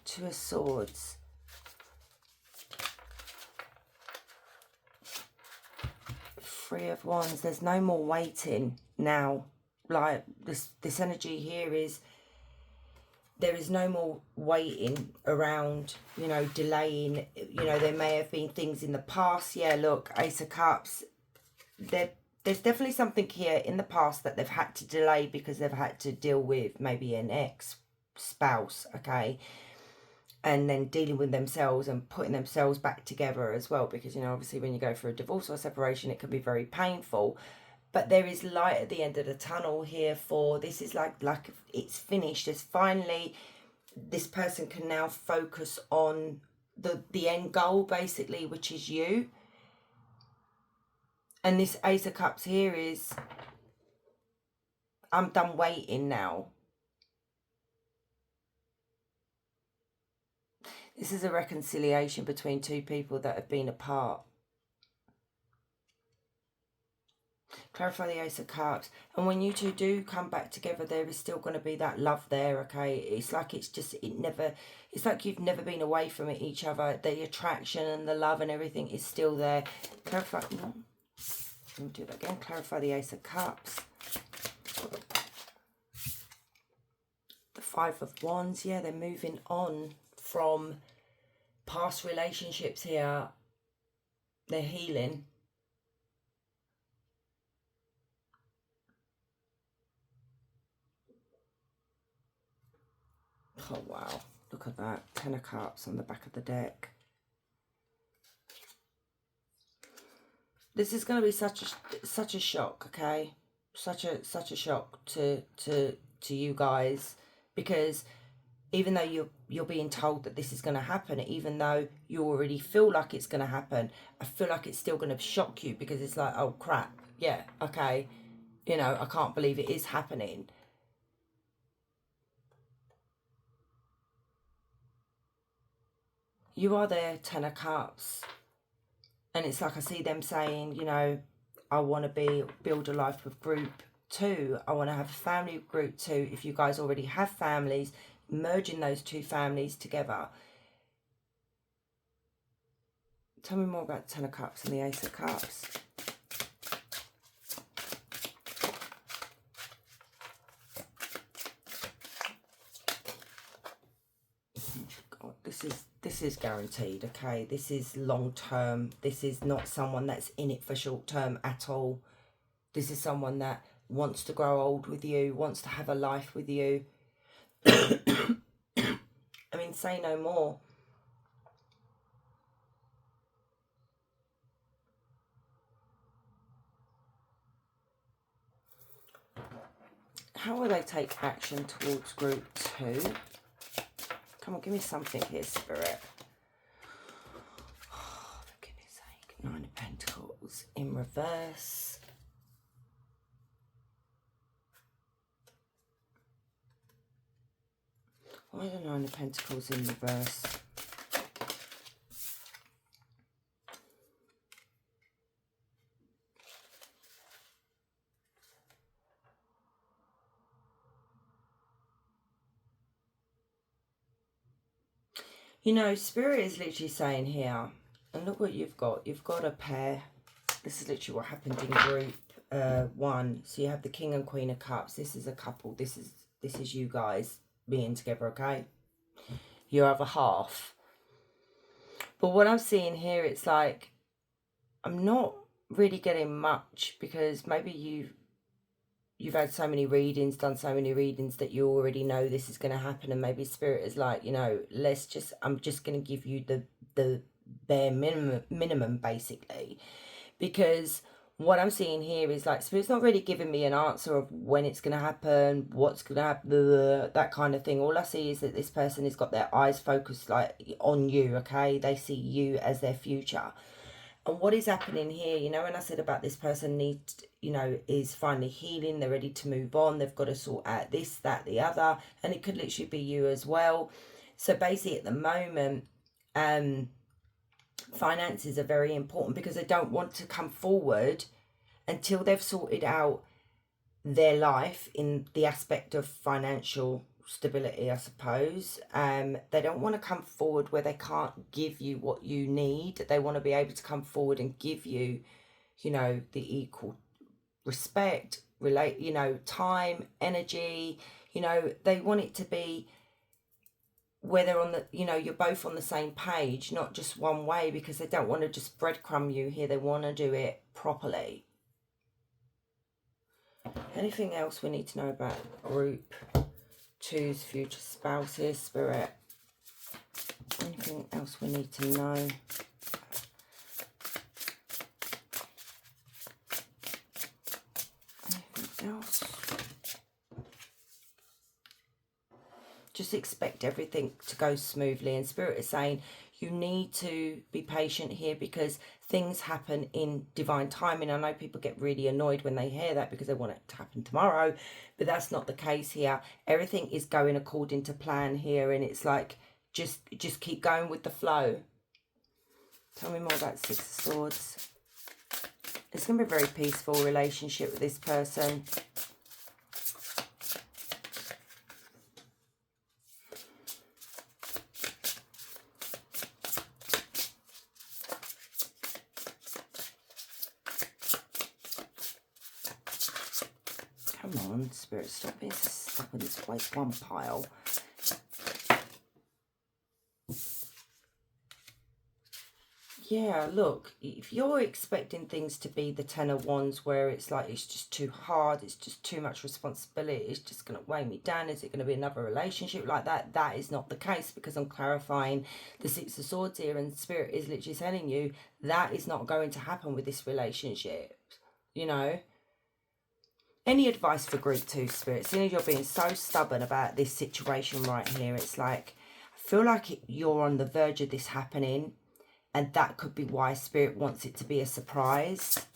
2 of Swords. 3 of Wands. There's no more waiting now. Like this energy here is, there is no more waiting around, you know, delaying. You know, there may have been things in the past. Yeah, look, Ace of Cups. There's definitely something here in the past that they've had to delay because they've had to deal with maybe an ex-spouse, okay? And then dealing with themselves and putting themselves back together as well. Because, you know, obviously when you go through a divorce or a separation, it can be very painful. But there is light at the end of the tunnel here for, this is like it's finished. It's finally, this person can now focus on the end goal, basically, which is you. And this Ace of Cups here is, I'm done waiting now. This is a reconciliation between 2 people that have been apart. Clarify the Ace of Cups. And when you 2 do come back together, there is still going to be that love there, okay? It's like it's like you've never been away from each other. The attraction and the love and everything is still there. Clarify. Let me do that again. Clarify the Ace of Cups. The 5 of Wands. Yeah, they're moving on from past relationships here. They're healing. Oh, wow. Look at that. 10 of Cups on the back of the deck. This is going to be such a shock, okay? Such a shock to you guys, because even though you're being told that this is going to happen, even though you already feel like it's going to happen, I feel like it's still going to shock you, because it's like, oh crap, yeah, okay, you know, I can't believe it is happening. You are their Ten of Cups, and it's like I see them saying, you know, I want to build a life with group 2. I want to have a family with group 2. If you guys already have families, merging those 2 families together. Tell me more about Ten of Cups and the Ace of Cups. God, this is guaranteed, okay? This is long term. This is not someone that's in it for short term at all. This is someone that wants to grow old with you, wants to have a life with you. I mean, say no more. How will they take action towards group 2? Come on, give me something here, Spirit. Oh, for goodness sake. 9 of Pentacles in reverse. Why are the 9 of Pentacles in reverse? You know, Spirit is literally saying here, and look what you've got. You've got a pair. This is literally what happened in group 1. So you have the King and Queen of Cups. This is a couple. This is you guys being together, okay? Your other half. But what I'm seeing here, it's like, I'm not really getting much, because maybe you've had so many readings, done so many readings, that you already know this is going to happen, and maybe Spirit is like, you know, I'm just going to give you the bare minimum basically, because what I'm seeing here is like Spirit's not really giving me an answer of when it's going to happen, what's going to happen, that kind of thing. All I see is that this person has got their eyes focused like on you, okay? They see you as their future. And what is happening here, you know, when I said about this person is finally healing, they're ready to move on, they've got to sort out this, that, the other, and it could literally be you as well. So basically at the moment, finances are very important, because they don't want to come forward until they've sorted out their life in the aspect of financial stability, I suppose. They don't want to come forward where they can't give you what you need. They want to be able to come forward and give you, you know, the equal respect, time, energy. You know, they want it to be where they're on the, you're both on the same page, not just one way, because they don't want to just breadcrumb you here. They want to do it properly. Anything else we need to know about group 2's future spouses, Spirit? Anything else we need to know? Anything else? Just expect everything to go smoothly. And Spirit is saying you need to be patient here, because things happen in divine timing. I know people get really annoyed when they hear that, because they want it to happen tomorrow, but that's not the case here. Everything is going according to plan here, and it's like just keep going with the flow. Tell me more about Six of Swords. It's going to be a very peaceful relationship with this person. Come on, Spirit, stop being stuck in this place one pile. Yeah, look, if you're expecting things to be the Ten of Wands where it's like it's just too hard, it's just too much responsibility, it's just going to weigh me down, is it going to be another relationship like that? That is not the case, because I'm clarifying the Six of Swords here, and Spirit is literally telling you that is not going to happen with this relationship, you know. Any advice for group 2, Spirit? Seeing as you're being so stubborn about this situation right here, it's like, I feel like you're on the verge of this happening, and that could be why Spirit wants it to be a surprise.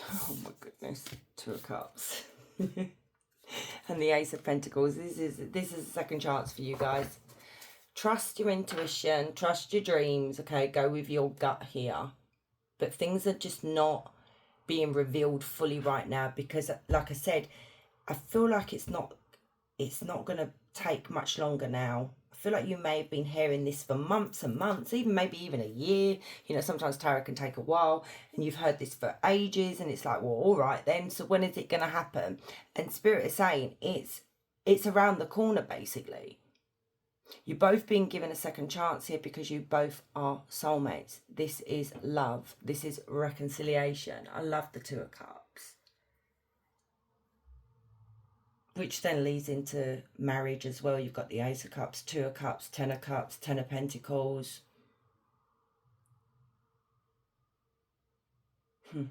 Oh my goodness, Two of Cups. And the Ace of Pentacles. This is a second chance for you guys. Trust your intuition, trust your dreams, okay? Go with your gut here. But things are just not being revealed fully right now, because like I said, I feel like it's not going to take much longer now. I feel like you may have been hearing this for months and months, maybe even a year. You know, sometimes tarot can take a while, and you've heard this for ages, and it's like, well, all right then, so when is it going to happen? And Spirit is saying it's around the corner, basically. You're both being given a second chance here because you both are soulmates. This is love. This is reconciliation. I love the Two of Cups. Which then leads into marriage as well. You've got the Ace of Cups, Two of Cups, Ten of Cups, Ten of Pentacles. I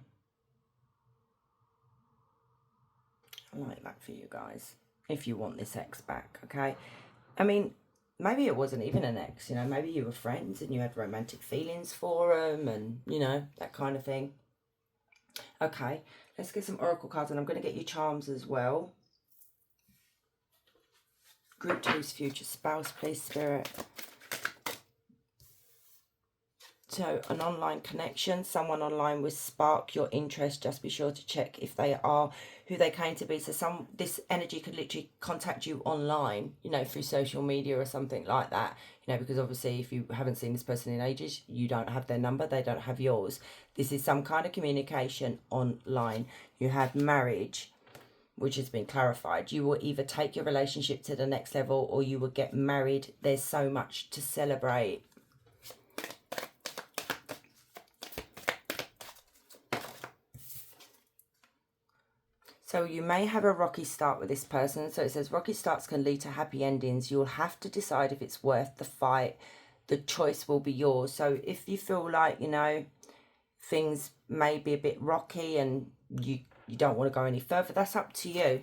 like that for you guys. If you want this ex back, okay? I mean, maybe it wasn't even an ex, you know. Maybe you were friends and you had romantic feelings for them and, you know, that kind of thing. Okay, let's get some oracle cards, and I'm going to get you charms as well. Group 2's future spouse, please, Spirit. So, an online connection. Someone online will spark your interest. Just be sure to check if they are who they claim to be. So, this energy could literally contact you online, you know, through social media or something like that. You know, because obviously if you haven't seen this person in ages, you don't have their number. They don't have yours. This is some kind of communication online. You have marriage, which has been clarified. You will either take your relationship to the next level or you will get married. There's so much to celebrate. So you may have a rocky start with this person. So it says rocky starts can lead to happy endings. You'll have to decide if it's worth the fight. The choice will be yours. So if you feel like, you know, things may be a bit rocky and you don't want to go any further, that's up to you.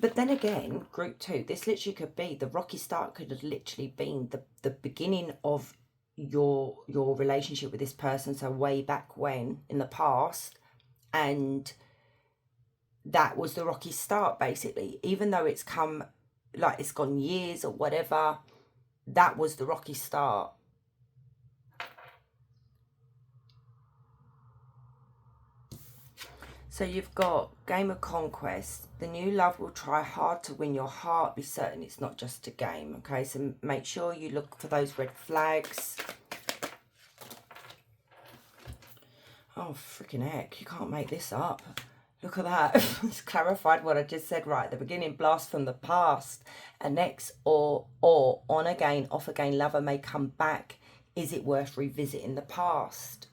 But then again, group 2, this literally could be, the rocky start could have literally been the beginning of your relationship with this person, so way back when in the past, and that was the rocky start, basically. Even though it's come, like it's gone years or whatever, that was the rocky start. So you've got game of conquest. The new love will try hard to win your heart. Be certain it's not just a game. Okay, so make sure you look for those red flags. Oh, freaking heck. You can't make this up. Look at that. It's clarified what I just said right at the beginning. Blast from the past. An ex or on again, off again lover may come back. Is it worth revisiting the past?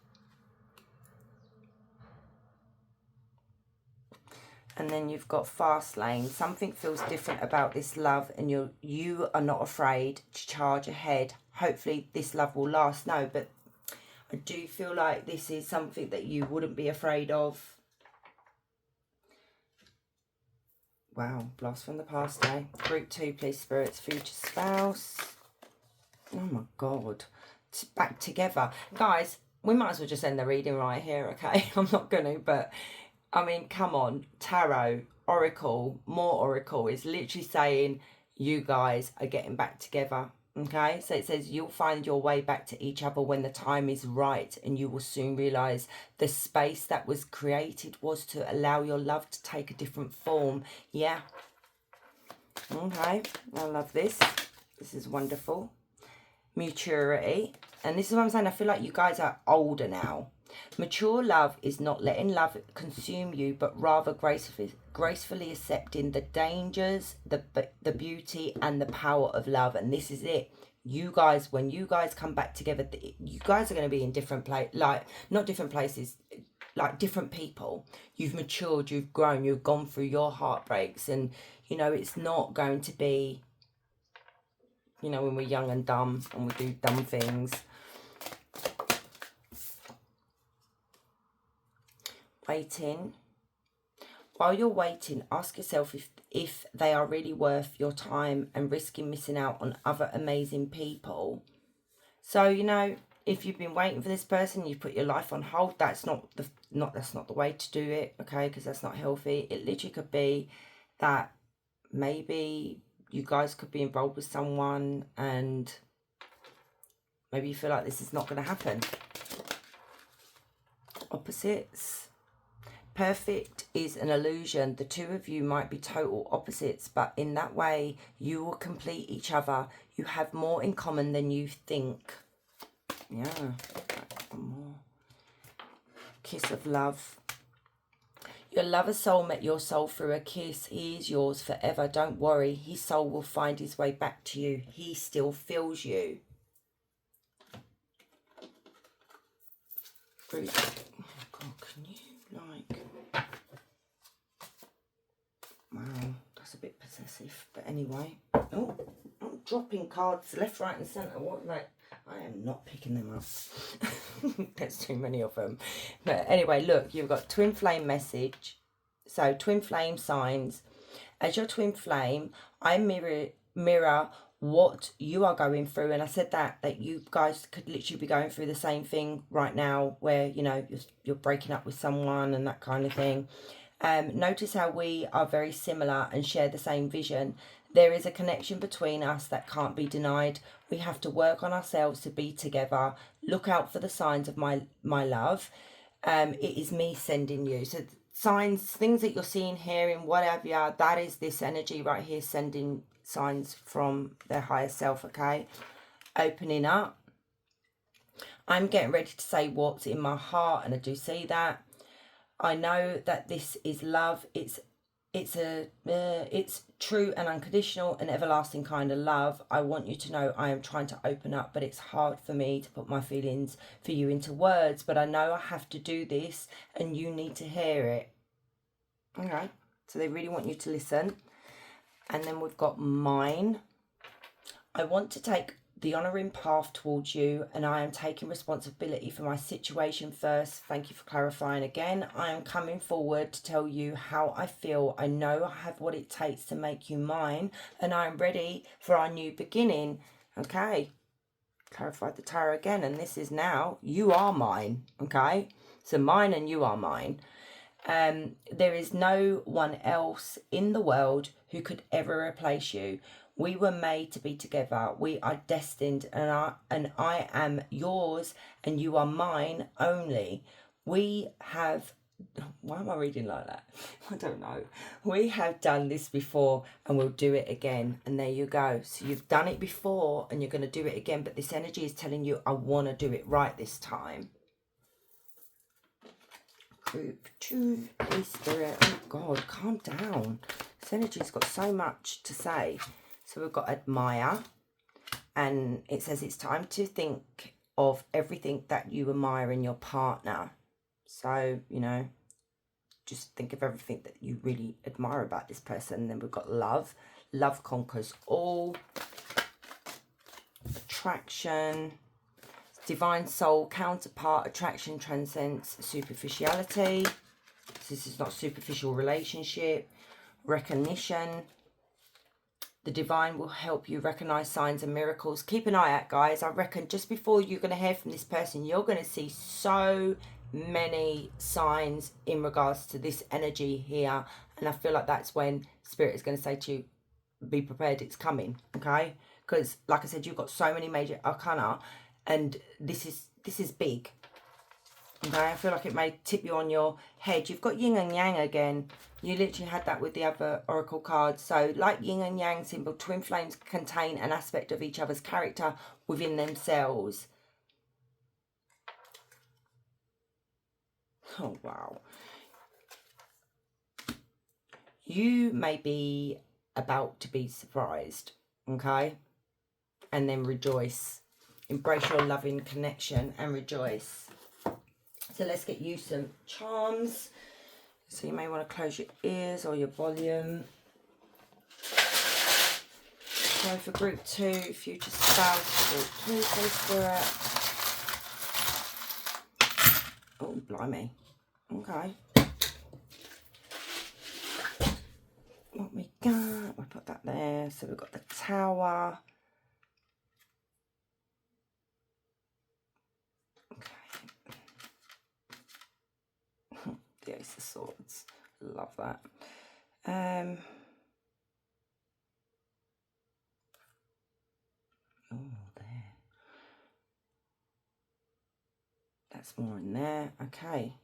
And then you've got fast lane. Something feels different about this love, and you are not afraid to charge ahead. Hopefully this love will last. No, but I do feel like this is something that you wouldn't be afraid of. Wow, blast from the past, eh? Group 2, please, spirits, future spouse. Oh my God. It's back together. Guys, we might as well just end the reading right here, okay? I'm not going to, but I mean, come on. Tarot, Oracle, more Oracle is literally saying you guys are getting back together. Okay, so it says you'll find your way back to each other when the time is right, and you will soon realize the space that was created was to allow your love to take a different form. Yeah. Okay, I love this. This is wonderful. Maturity. And this is what I'm saying. I feel like you guys are older now. Mature love is not letting love consume you, but rather gracefully accepting the dangers, the beauty, and the power of love. And this is it. You guys, when you guys come back together, you guys are going to be in different not different places, like different people. You've matured, you've grown, you've gone through your heartbreaks, and you know it's not going to be, you know, when we're young and dumb and we do dumb things. Waiting. While you're waiting, ask yourself if they are really worth your time and risking missing out on other amazing people. So, you know, if you've been waiting for this person, you put your life on hold, that's not the way to do it, okay? Because that's not healthy. It literally could be that maybe you guys could be involved with someone and maybe you feel like this is not going to happen. Opposites. Perfect is an illusion. The two of you might be total opposites, but in that way, you will complete each other. You have more in common than you think. Yeah, one more. Kiss of love. Your lover's soul met your soul through a kiss. He is yours forever. Don't worry. His soul will find his way back to you. He still feels you. Fruit. Oh God, can you like... Wow, that's a bit possessive. But anyway. Oh, I'm dropping cards left, right and centre. What, like... I am not picking them up. There's too many of them. But anyway, look, you've got twin flame message. So twin flame signs. As your twin flame, I mirror what you are going through. And I said that you guys could literally be going through the same thing right now, where, you know, you're breaking up with someone and that kind of thing. Notice how we are very similar and share the same vision. There is a connection between us that can't be denied. We have to work on ourselves to be together. Look out for the signs of my love. It is me sending you. So signs, things that you're seeing, hearing, whatever, that is this energy right here sending signs from their higher self, okay? Opening up. I'm getting ready to say what's in my heart, and I do see that. I know that this is love. It's true and unconditional and everlasting kind of love. I want you to know I am trying to open up, but it's hard for me to put my feelings for you into words. But I know I have to do this, and you need to hear it. Okay, so they really want you to listen. And then we've got mine. I want to take the honouring path towards you, and I am taking responsibility for my situation first. Thank you for clarifying again. I am coming forward to tell you how I feel. I know I have what it takes to make you mine, and I am ready for our new beginning. Okay, clarified the tarot again, and this is now you are mine. Okay, so mine and you are mine. There is no one else in the world who could ever replace you. We were made to be together. We are destined, and I am yours and you are mine only. We have... Why am I reading like that? I don't know. We have done this before and we'll do it again. And there you go. So you've done it before and you're going to do it again. But this energy is telling you, I want to do it right this time. Group 2, Holy Spirit. Oh God, calm down. This energy's got so much to say. So we've got admire, and it says it's time to think of everything that you admire in your partner. So, you know, just think of everything that you really admire about this person. And then we've got love. Love conquers all. Attraction. Divine soul counterpart. Attraction transcends superficiality. This is not a superficial relationship. Recognition. The divine will help you recognize signs and miracles. Keep an eye out, guys. I reckon just before you're going to hear from this person, you're going to see so many signs in regards to this energy here. And I feel like that's when Spirit is going to say to you, be prepared, it's coming, okay? Because, like I said, you've got so many major arcana, and this is big. Okay, I feel like it may tip you on your head. You've got yin and yang again. You literally had that with the other oracle cards. So like yin and yang symbol, twin flames contain an aspect of each other's character within themselves. Oh, wow. You may be about to be surprised, okay? And then rejoice. Embrace your loving connection and rejoice. So let's get you some charms. So you may want to close your ears or your volume. So for group 2, future spouse, group 2, Holy Spirit. Oh, blimey. Okay. What we got? We'll put that there. So we've got the Tower. Okay. The Ace of Swords. Love that. Oh, there. That's more in there. Okay.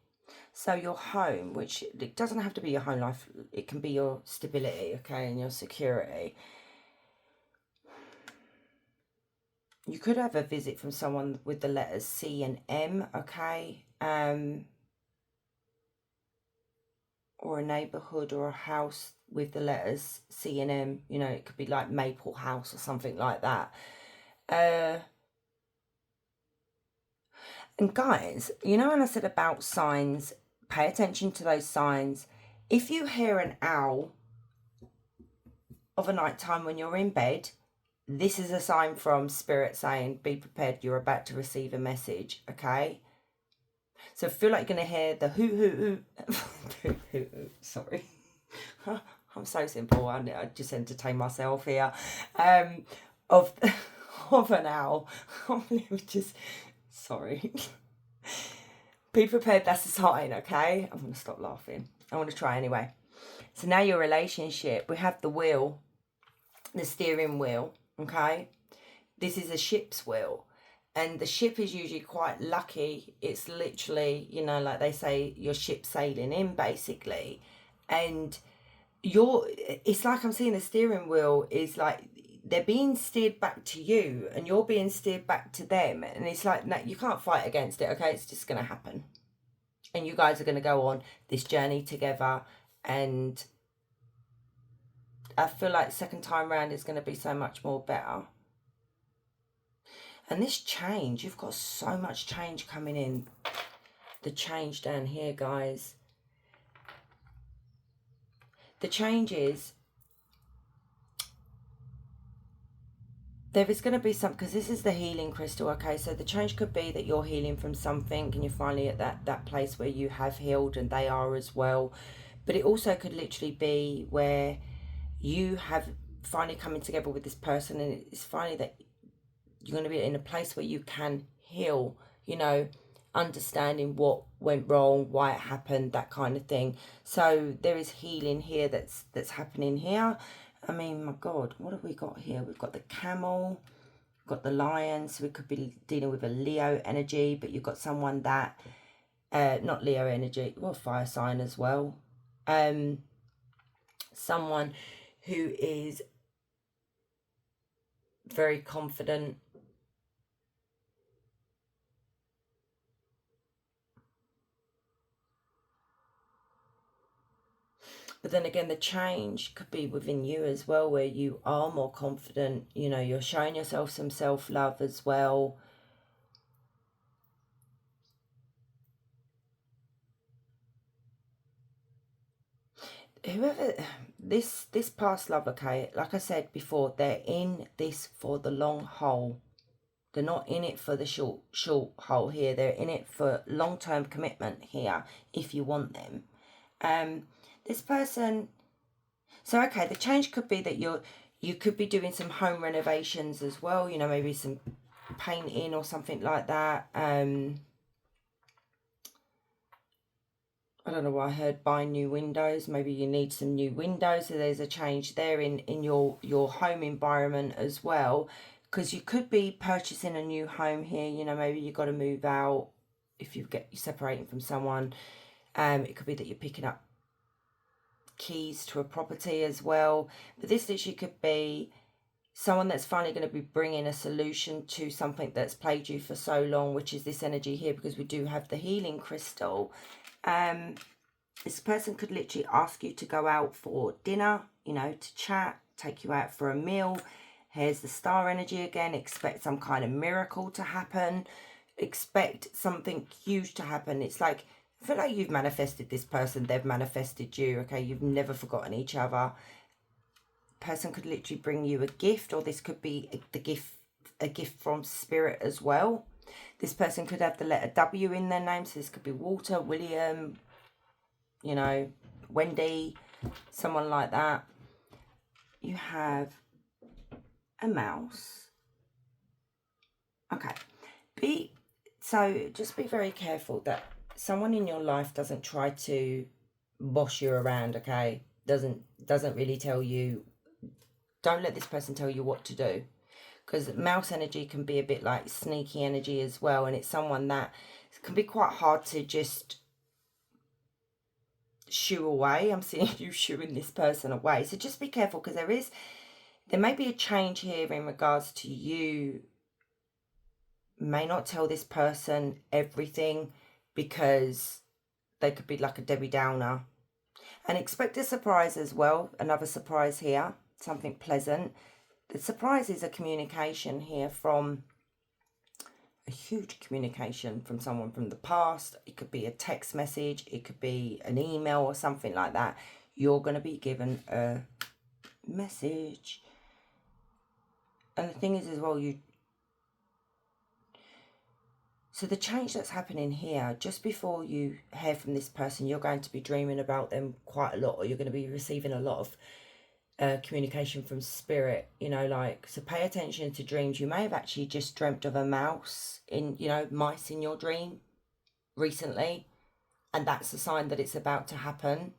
So your home, which it doesn't have to be your home life, it can be your stability, okay, and your security. You could have a visit from someone with the letters C and M, okay, or a neighbourhood or a house with the letters C and M. You know, it could be like Maple House or something like that. And guys, you know when I said about signs, pay attention to those signs. If you hear an owl of a night time when you're in bed, this is a sign from Spirit saying, be prepared, you're about to receive a message, okay? So feel like you're going to hear the hoo, sorry. I'm so simple, I just entertain myself here. Of an owl. Just, sorry. Be prepared, that's a sign, okay? I'm going to stop laughing. I want to try anyway. So now your relationship, we have the wheel, the steering wheel, okay? This is a ship's wheel. And the ship is usually quite lucky. It's literally, you know, like they say, your ship sailing in, basically. And it's like I'm seeing the steering wheel is like they're being steered back to you and you're being steered back to them. And it's like, no, you can't fight against it, okay? It's just going to happen. And you guys are going to go on this journey together. And I feel like second time round is going to be so much more better. And this change, you've got so much change coming in. The change down here, guys. The change is, there is going to be some, because this is the healing crystal, okay? So the change could be that you're healing from something and you're finally at that place where you have healed and they are as well. But it also could literally be where you have finally coming together with this person and it's finally that you're going to be in a place where you can heal, you know, understanding what went wrong, why it happened, that kind of thing. So there is healing here that's happening here. I mean, my God, what have we got here? We've got the camel, we've got the lion, so we could be dealing with a Leo energy, but you've got someone that, not Leo energy, well, fire sign as well. Someone who is very confident. But then again, the change could be within you as well, where you are more confident. You know, you're showing yourself some self-love as well. Whoever, this past love, okay, like I said before, they're in this for the long haul. They're not in it for the short haul here. They're in it for long-term commitment here, if you want them. This person, so okay, the change could be that you could be doing some home renovations as well, you know, maybe some painting or something like that. I don't know why I heard buying new windows. Maybe you need some new windows, so there's a change there in your home environment as well, because you could be purchasing a new home here. You know, maybe you've got to move out if you're separating from someone. It could be that you're picking up keys to a property as well, but this literally could be someone that's finally going to be bringing a solution to something that's plagued you for so long, which is this energy here, because we do have the healing crystal. This person could literally ask you to go out for dinner, you know, to chat, take you out for a meal. Here's the star energy again. Expect some kind of miracle to happen. Expect something huge to happen. It's like, I feel like you've manifested this person. They've manifested you, okay? You've never forgotten each other. Person could literally bring you a gift, or this could be a gift from spirit as well. This person could have the letter W in their name. So this could be Walter, William, you know, Wendy, someone like that. You have a mouse. Okay. So just be very careful that someone in your life doesn't try to boss you around, okay? Doesn't really tell you. Don't let this person tell you what to do. Because mouse energy can be a bit like sneaky energy as well. And it's someone that can be quite hard to just shoo away. I'm seeing you shooing this person away. So just be careful, because there may be a change here in regards to you may not tell this person everything, because they could be like a Debbie Downer. And expect a surprise as well. Another surprise here. Something pleasant. The surprise is a communication here from a huge communication from someone from the past. It could be a text message. It could be an email or something like that. You're going to be given a message. And the thing is as well, so the change that's happening here, just before you hear from this person, you're going to be dreaming about them quite a lot, or you're going to be receiving a lot of communication from spirit, you know, like, so pay attention to dreams. You may have actually just dreamt of a mouse mice in your dream recently, and that's a sign that it's about to happen.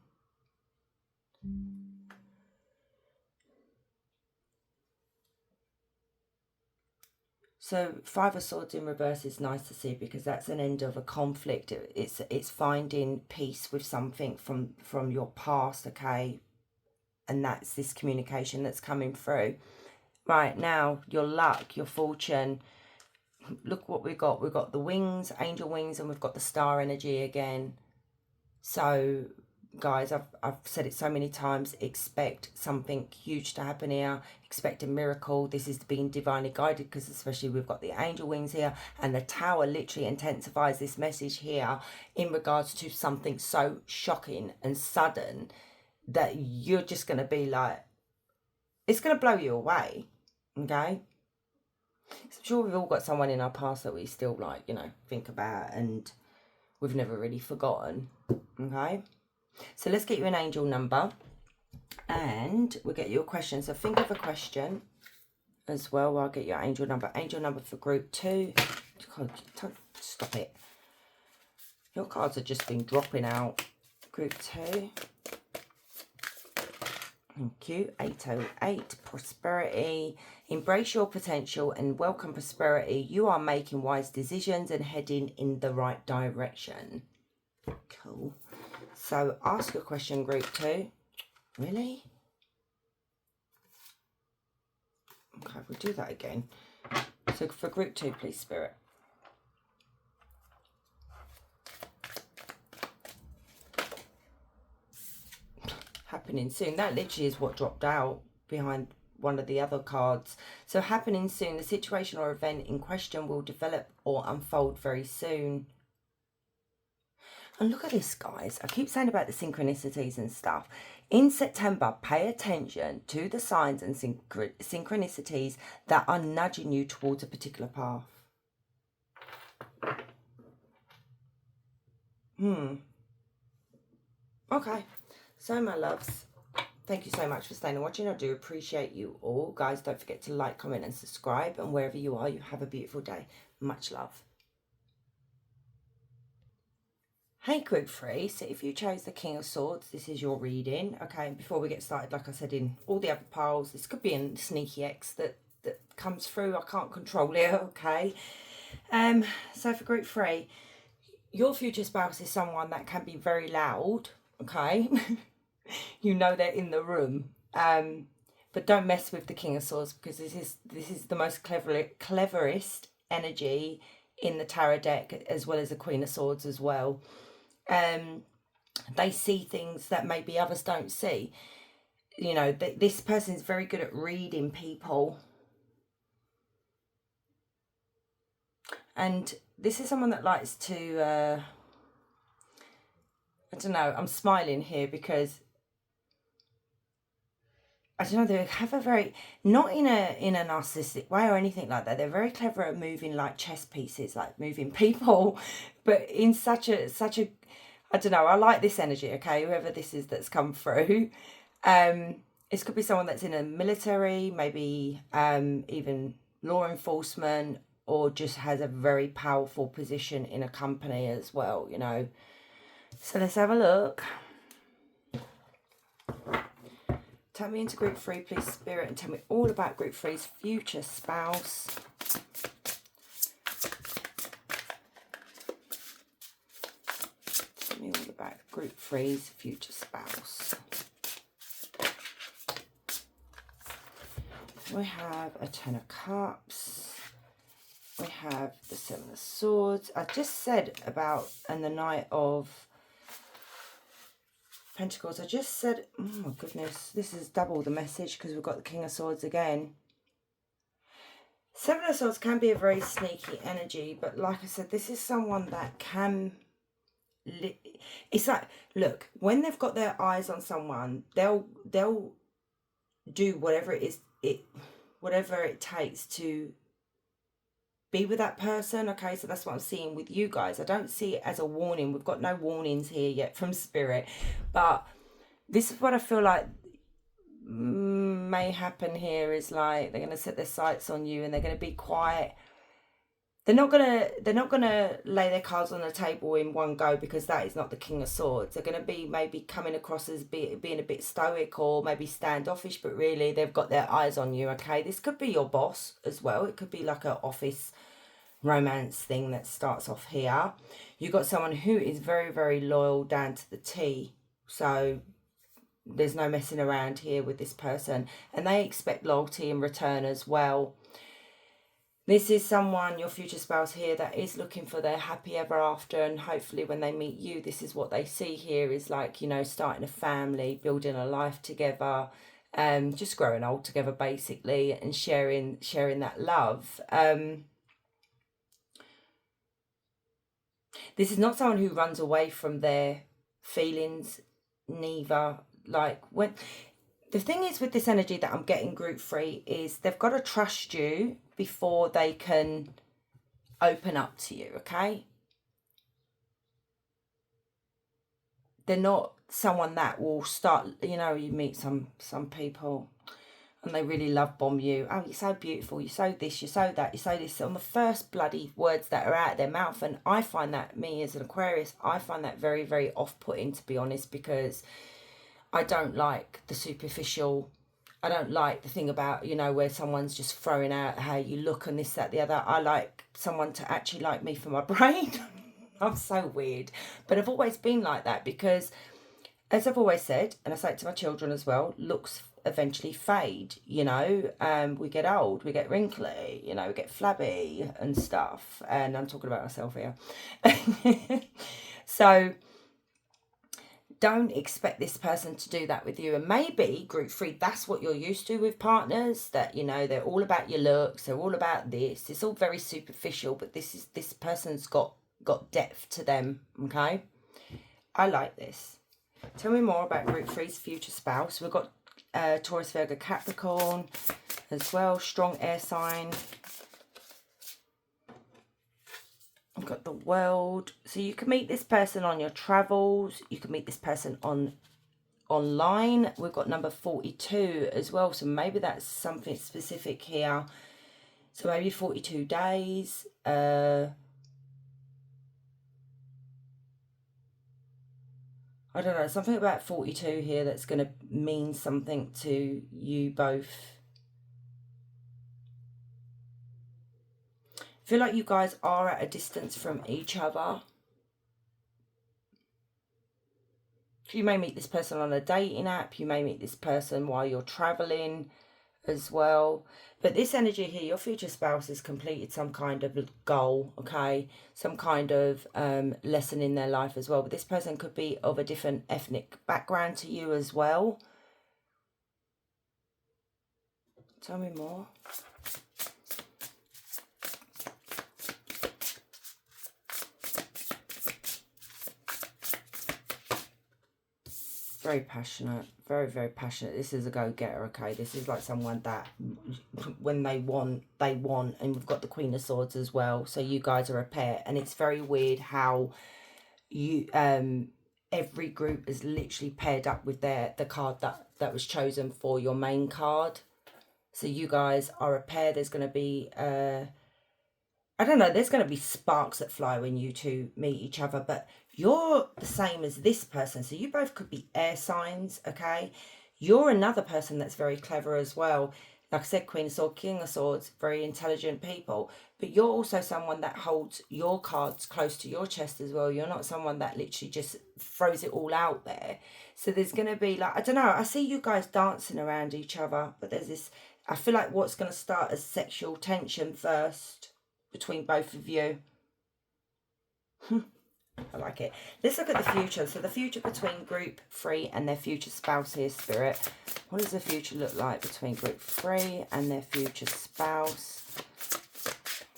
So 5 of Swords in reverse is nice to see, because that's an end of a conflict. It's finding peace with something from your past, okay? And that's this communication that's coming through. Right, now, your luck, your fortune. Look what we've got. We've got the wings, angel wings, and we've got the star energy again. So, guys, I've said it so many times. Expect something huge to happen here. Expect a miracle. This is being divinely guided, because especially we've got the angel wings here, and the tower literally intensifies this message here in regards to something so shocking and sudden that you're just going to be like, it's going to blow you away, okay? So I'm sure we've all got someone in our past that we still, like, you know, think about, and we've never really forgotten, okay? So let's get you an angel number, and we'll get you a question. So think of a question as well. I'll get your angel number. Angel number for group 2. Stop it. Your cards have just been dropping out. Group 2. Thank you. 808, prosperity. Embrace your potential and welcome prosperity. You are making wise decisions and heading in the right direction. Cool. So ask a question, group 2. Really? Okay, we'll do that again. So for group 2, please, Spirit. Happening soon. That literally is what dropped out behind one of the other cards. So happening soon. The situation or event in question will develop or unfold very soon. And look at this, guys. I keep saying about the synchronicities and stuff. In September, pay attention to the signs and synchronicities that are nudging you towards a particular path. Okay. So, my loves, thank you so much for staying and watching. I do appreciate you all. Guys, don't forget to like, comment and subscribe. And wherever you are, you have a beautiful day. Much love. Hey, group 3. So if you chose the King of Swords, this is your reading. Okay, before we get started, like I said, in all the other piles, this could be a sneaky X that comes through. I can't control it, okay? So for group 3, your future spouse is someone that can be very loud, okay? You know they're in the room. But don't mess with the King of Swords, because this is the most cleverest energy in the tarot deck, as well as the Queen of Swords as well. They see things that maybe others don't see. You know, this person is very good at reading people. And this is someone that likes to, I don't know, I'm smiling here because, I don't know, they have a very, not in a narcissistic way or anything like that. They're very clever at moving like chess pieces, like moving people, but in such a, I don't know, I like this energy, okay, whoever this is that's come through. This could be someone that's in a military, maybe even law enforcement, or just has a very powerful position in a company as well, you know. So let's have a look. Tell me into group 3, please, Spirit, and tell me all about group 3's future spouse. Tell me all about group 3's future spouse. We have a 10 of Cups. We have the 7 of Swords. I just said about, and the Knight of Pentacles. I just said, oh my goodness, this is double the message because we've got the King of Swords again. 7 of Swords can be a very sneaky energy, but like I said, this is someone that can, it's like, look, when they've got their eyes on someone, they'll do whatever it is, whatever it takes to be with that person. Okay, so that's what I'm seeing with you guys. I don't see it as a warning. We've got no warnings here yet from Spirit, but this is what I feel like may happen here. Is like they're going to set their sights on you and they're going to be quiet. They're not gonna lay their cards on the table in one go, because that is not the King of Swords. They're going to be maybe coming across as being a bit stoic or maybe standoffish, but really they've got their eyes on you. Okay, this could be your boss as well. It could be like an office romance thing that starts off here. You've got someone who is very, very loyal down to the T. So there's no messing around here with this person, and they expect loyalty in return as well. This is someone, your future spouse here, that is looking for their happy ever after, and hopefully when they meet you, this is what they see here, is like, you know, starting a family, building a life together, just growing old together basically, and sharing that love. This is not someone who runs away from their feelings, neither. Like, when the thing is with this energy that I'm getting group 3 is they've got to trust you before they can open up to you, okay? They're not someone that will start, you know, you meet some people and they really love bomb you. Oh, you're so beautiful, you're so this, you're so that, you're so this, on the first bloody words that are out of their mouth. And I find that, me as an Aquarius, I find that very, very off-putting, to be honest, because I don't like the superficial. I don't like the thing about, you know, where someone's just throwing out how you look and this, that, the other. I like someone to actually like me for my brain. I'm so weird. But I've always been like that because, as I've always said, and I say it to my children as well, looks eventually fade, you know. We get old, we get wrinkly, you know, we get flabby and stuff. And I'm talking about myself here. So don't expect this person to do that with you. And maybe group 3, that's what you're used to with partners, that, you know, they're all about your looks, they're all about this. It's all very superficial, but this person's got depth to them, okay? I like this. Tell me more about group 3's future spouse. We've got Taurus, Virgo, Capricorn as well, strong air sign. I've got the World. So you can meet this person on your travels. You can meet this person online. We've got number 42 as well. So maybe that's something specific here. So maybe 42 days. I don't know. Something about 42 here that's going to mean something to you both. I feel like you guys are at a distance from each other. You may meet this person on a dating app. You may meet this person while you're traveling. as well. But this energy here, your future spouse has completed some kind of goal, okay? Some kind of lesson in their life as well. But this person could be of a different ethnic background to you as well. Tell me more. Very passionate, very, very passionate. This is a go-getter, okay? This is like someone that when they want, they want. And we've got the Queen of Swords as well. So you guys are a pair. And it's very weird how you every group is literally paired up with the card that was chosen for your main card. So you guys are a pair. There's going to be I don't know, there's going to be sparks that fly when you two meet each other, but you're the same as this person. So you both could be air signs, okay? You're another person that's very clever as well. Like I said, Queen of Swords, King of Swords, very intelligent people. But you're also someone that holds your cards close to your chest as well. You're not someone that literally just throws it all out there. So there's going to be like, I don't know, I see you guys dancing around each other, but there's this, I feel like what's going to start as sexual tension first between both of you. I like it. Let's look at the future. So the future between group 3 and their future spouse here, Spirit. What does the future look like between group 3 and their future spouse?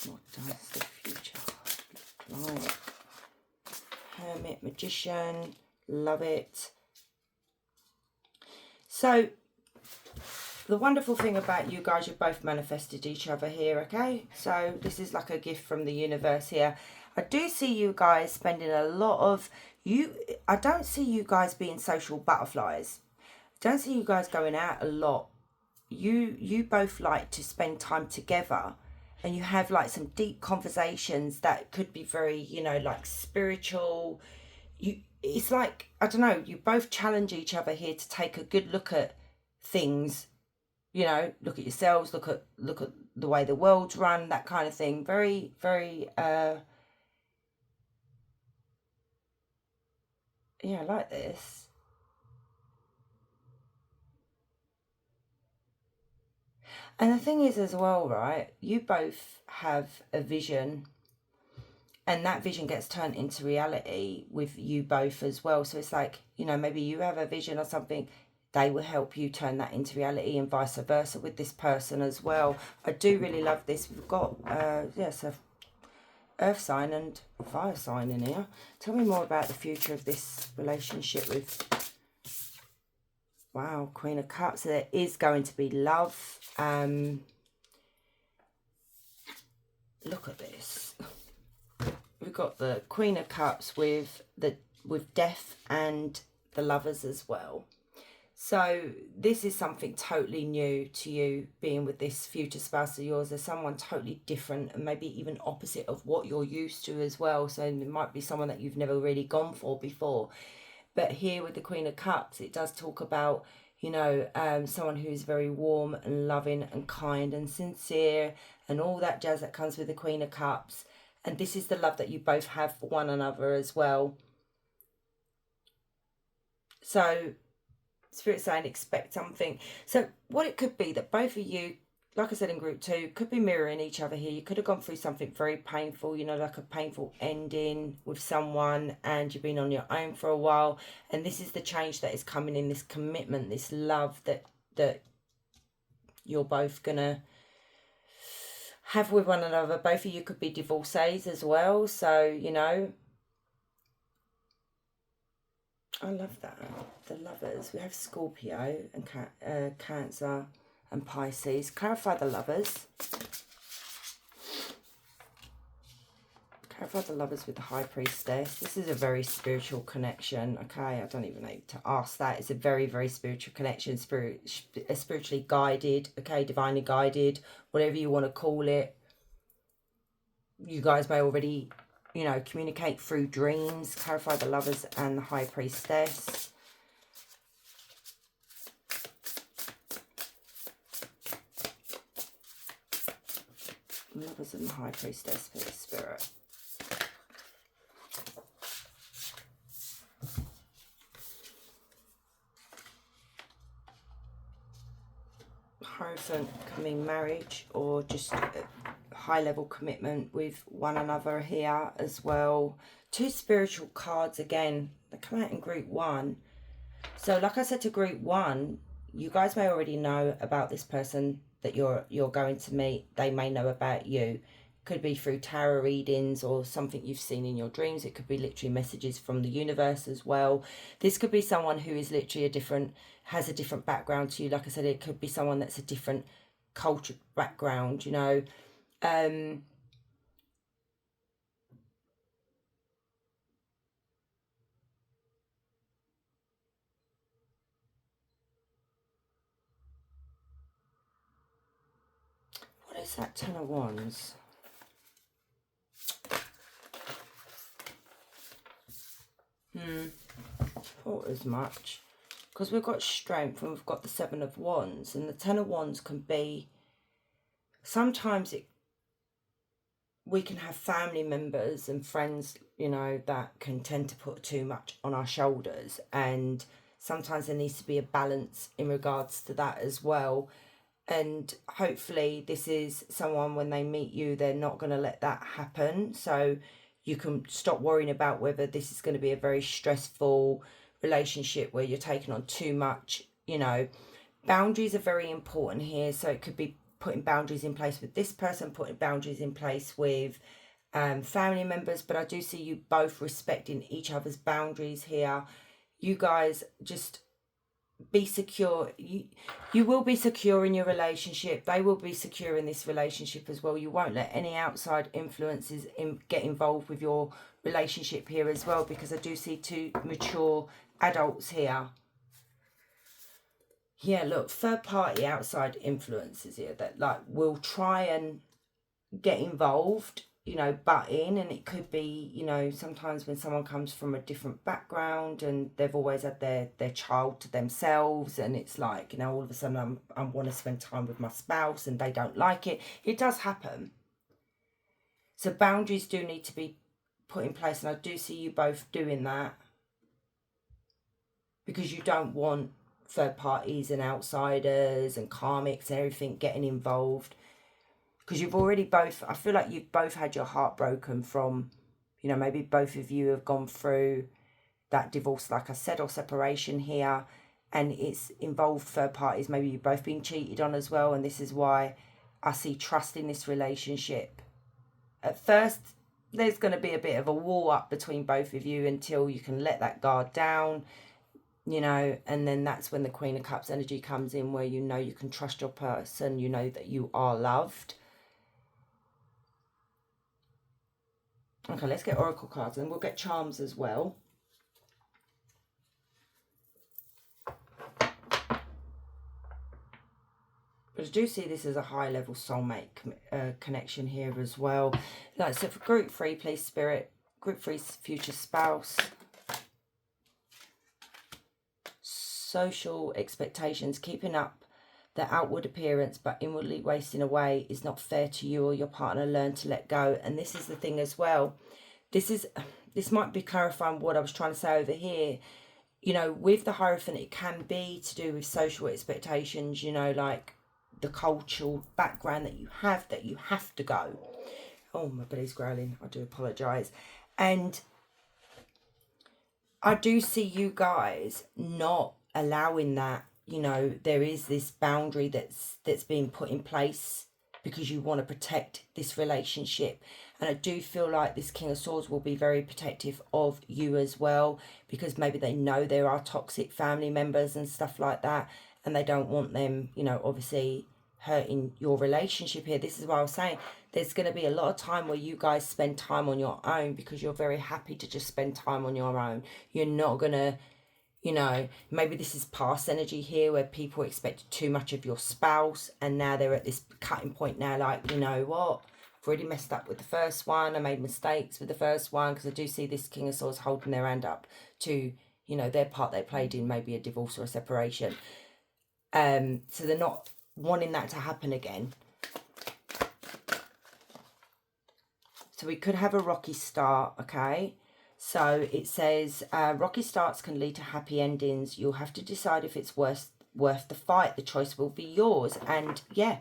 What does the future look like? Hermit, Magician, love it. So the wonderful thing about you guys, you both manifested each other here, okay? So this is like a gift from the universe here. I do see you guys spending a lot of I don't see you guys being social butterflies. I don't see you guys going out a lot. You both like to spend time together, and you have like some deep conversations that could be very, you know, like spiritual. It's like, I don't know, you both challenge each other here to take a good look at things. You know, look at yourselves, look at the way the world's run, that kind of thing. Very, very yeah, I like this. And the thing is as well, right, you both have a vision, and that vision gets turned into reality with you both as well. So it's like, you know, maybe you have a vision or something, they will help you turn that into reality, and vice versa with this person as well. I do really love this. We've got yes, a earth sign and fire sign in here. Tell me more about the future of this relationship with, wow, Queen of Cups. There is going to be love. Look at this. We've got the Queen of Cups with death and the Lovers as well. So this is something totally new to you, being with this future spouse of yours. There's someone totally different and maybe even opposite of what you're used to as well. So it might be someone that you've never really gone for before. But here with the Queen of Cups, it does talk about, you know, someone who's very warm and loving and kind and sincere and all that jazz that comes with the Queen of Cups. And this is the love that you both have for one another as well. So Spirit saying expect something. So what it could be that both of you, like I said in group 2, could be mirroring each other here. You could have gone through something very painful, you know, like a painful ending with someone, and you've been on your own for a while. And this is the change that is coming in, this commitment, this love that you're both going to have with one another. Both of you could be divorcees as well. So, you know, I love that. The Lovers. We have Scorpio and Cancer and Pisces. Clarify the Lovers. Clarify the Lovers with the High Priestess. This is a very spiritual connection. Okay, I don't even need to ask that. It's a very, very spiritual connection. Spiritually guided. Okay, divinely guided. Whatever you want to call it. You guys may already, you know, communicate through dreams. Clarify the Lovers and the High Priestess. Lovers and the High Priestess for the Spirit. Hierophant can mean marriage or just a high level commitment with one another here as well. Two spiritual cards again. They come out in group one. So like I said to group one, you guys may already know about this person that you're going to meet. They may know about you. Could be through tarot readings or something you've seen in your dreams. It could be literally messages from the universe as well. This could be someone who is literally has a different background to you. Like I said, it could be someone that's a different culture background, you know. What is that Ten of Wands? Thought as much. Because we've got strength and we've got the Seven of Wands. And the Ten of Wands can be... Sometimes we can have family members and friends, you know, that can tend to put too much on our shoulders. And sometimes there needs to be a balance in regards to that as well. And hopefully this is someone, when they meet you, they're not going to let that happen. So you can stop worrying about whether this is going to be a very stressful relationship where you're taking on too much. You know, boundaries are very important here. So it could be putting boundaries in place with this person, putting boundaries in place with family members. But I do see you both respecting each other's boundaries here. You guys just be secure. You will be secure in your relationship. They will be secure in this relationship as well. You won't let any outside influences get involved with your relationship here as well, because I do see two mature adults here. Yeah, look, third party outside influences here that like will try and get involved, you know, butt in. And it could be, you know, sometimes when someone comes from a different background and they've always had their child to themselves, and it's like, you know, all of a sudden I want to spend time with my spouse and they don't like it. It does happen. So boundaries do need to be put in place, and I do see you both doing that, because you don't want third parties and outsiders and karmics and everything getting involved. Because you've already both, I feel like you've both had your heart broken from, you know, maybe both of you have gone through that divorce, like I said, or separation here, and it's involved third parties. Maybe you've both been cheated on as well, and this is why I see trust in this relationship. At first, there's going to be a bit of a wall up between both of you until you can let that guard down, you know, and then that's when the Queen of Cups energy comes in, where you know you can trust your person, you know that you are loved. Okay, let's get oracle cards, and we'll get charms as well. But I do see this as a high-level soulmate connection here as well. Like, so for group 3, please, Spirit. Group 3's future spouse. Social expectations. Keeping up the outward appearance but inwardly wasting away is not fair to you or your partner. Learn to let go. And this is the thing as well. This might be clarifying what I was trying to say over here. You know, with the Hierophant, it can be to do with social expectations, you know, like the cultural background that you have to go. Oh, my belly's growling. I do apologise. And I do see you guys not allowing that. You know, there is this boundary that's being put in place because you want to protect this relationship. And I do feel like this King of Swords will be very protective of you as well, because maybe they know there are toxic family members and stuff like that, and they don't want them, you know, obviously hurting your relationship here. This is why I was saying there's going to be a lot of time where you guys spend time on your own, because you're very happy to just spend time on your own. You're not going to, you know, maybe this is past energy here where people expect too much of your spouse, and now they're at this cutting point now, like, you know what, I've already messed up with the first one, I made mistakes with the first one, because I do see this King of Swords holding their hand up to, you know, their part they played in maybe a divorce or a separation. So they're not wanting that to happen again. So we could have a rocky start, okay? So it says, rocky starts can lead to happy endings. You'll have to decide if it's worth worth the fight. The choice will be yours. And yeah,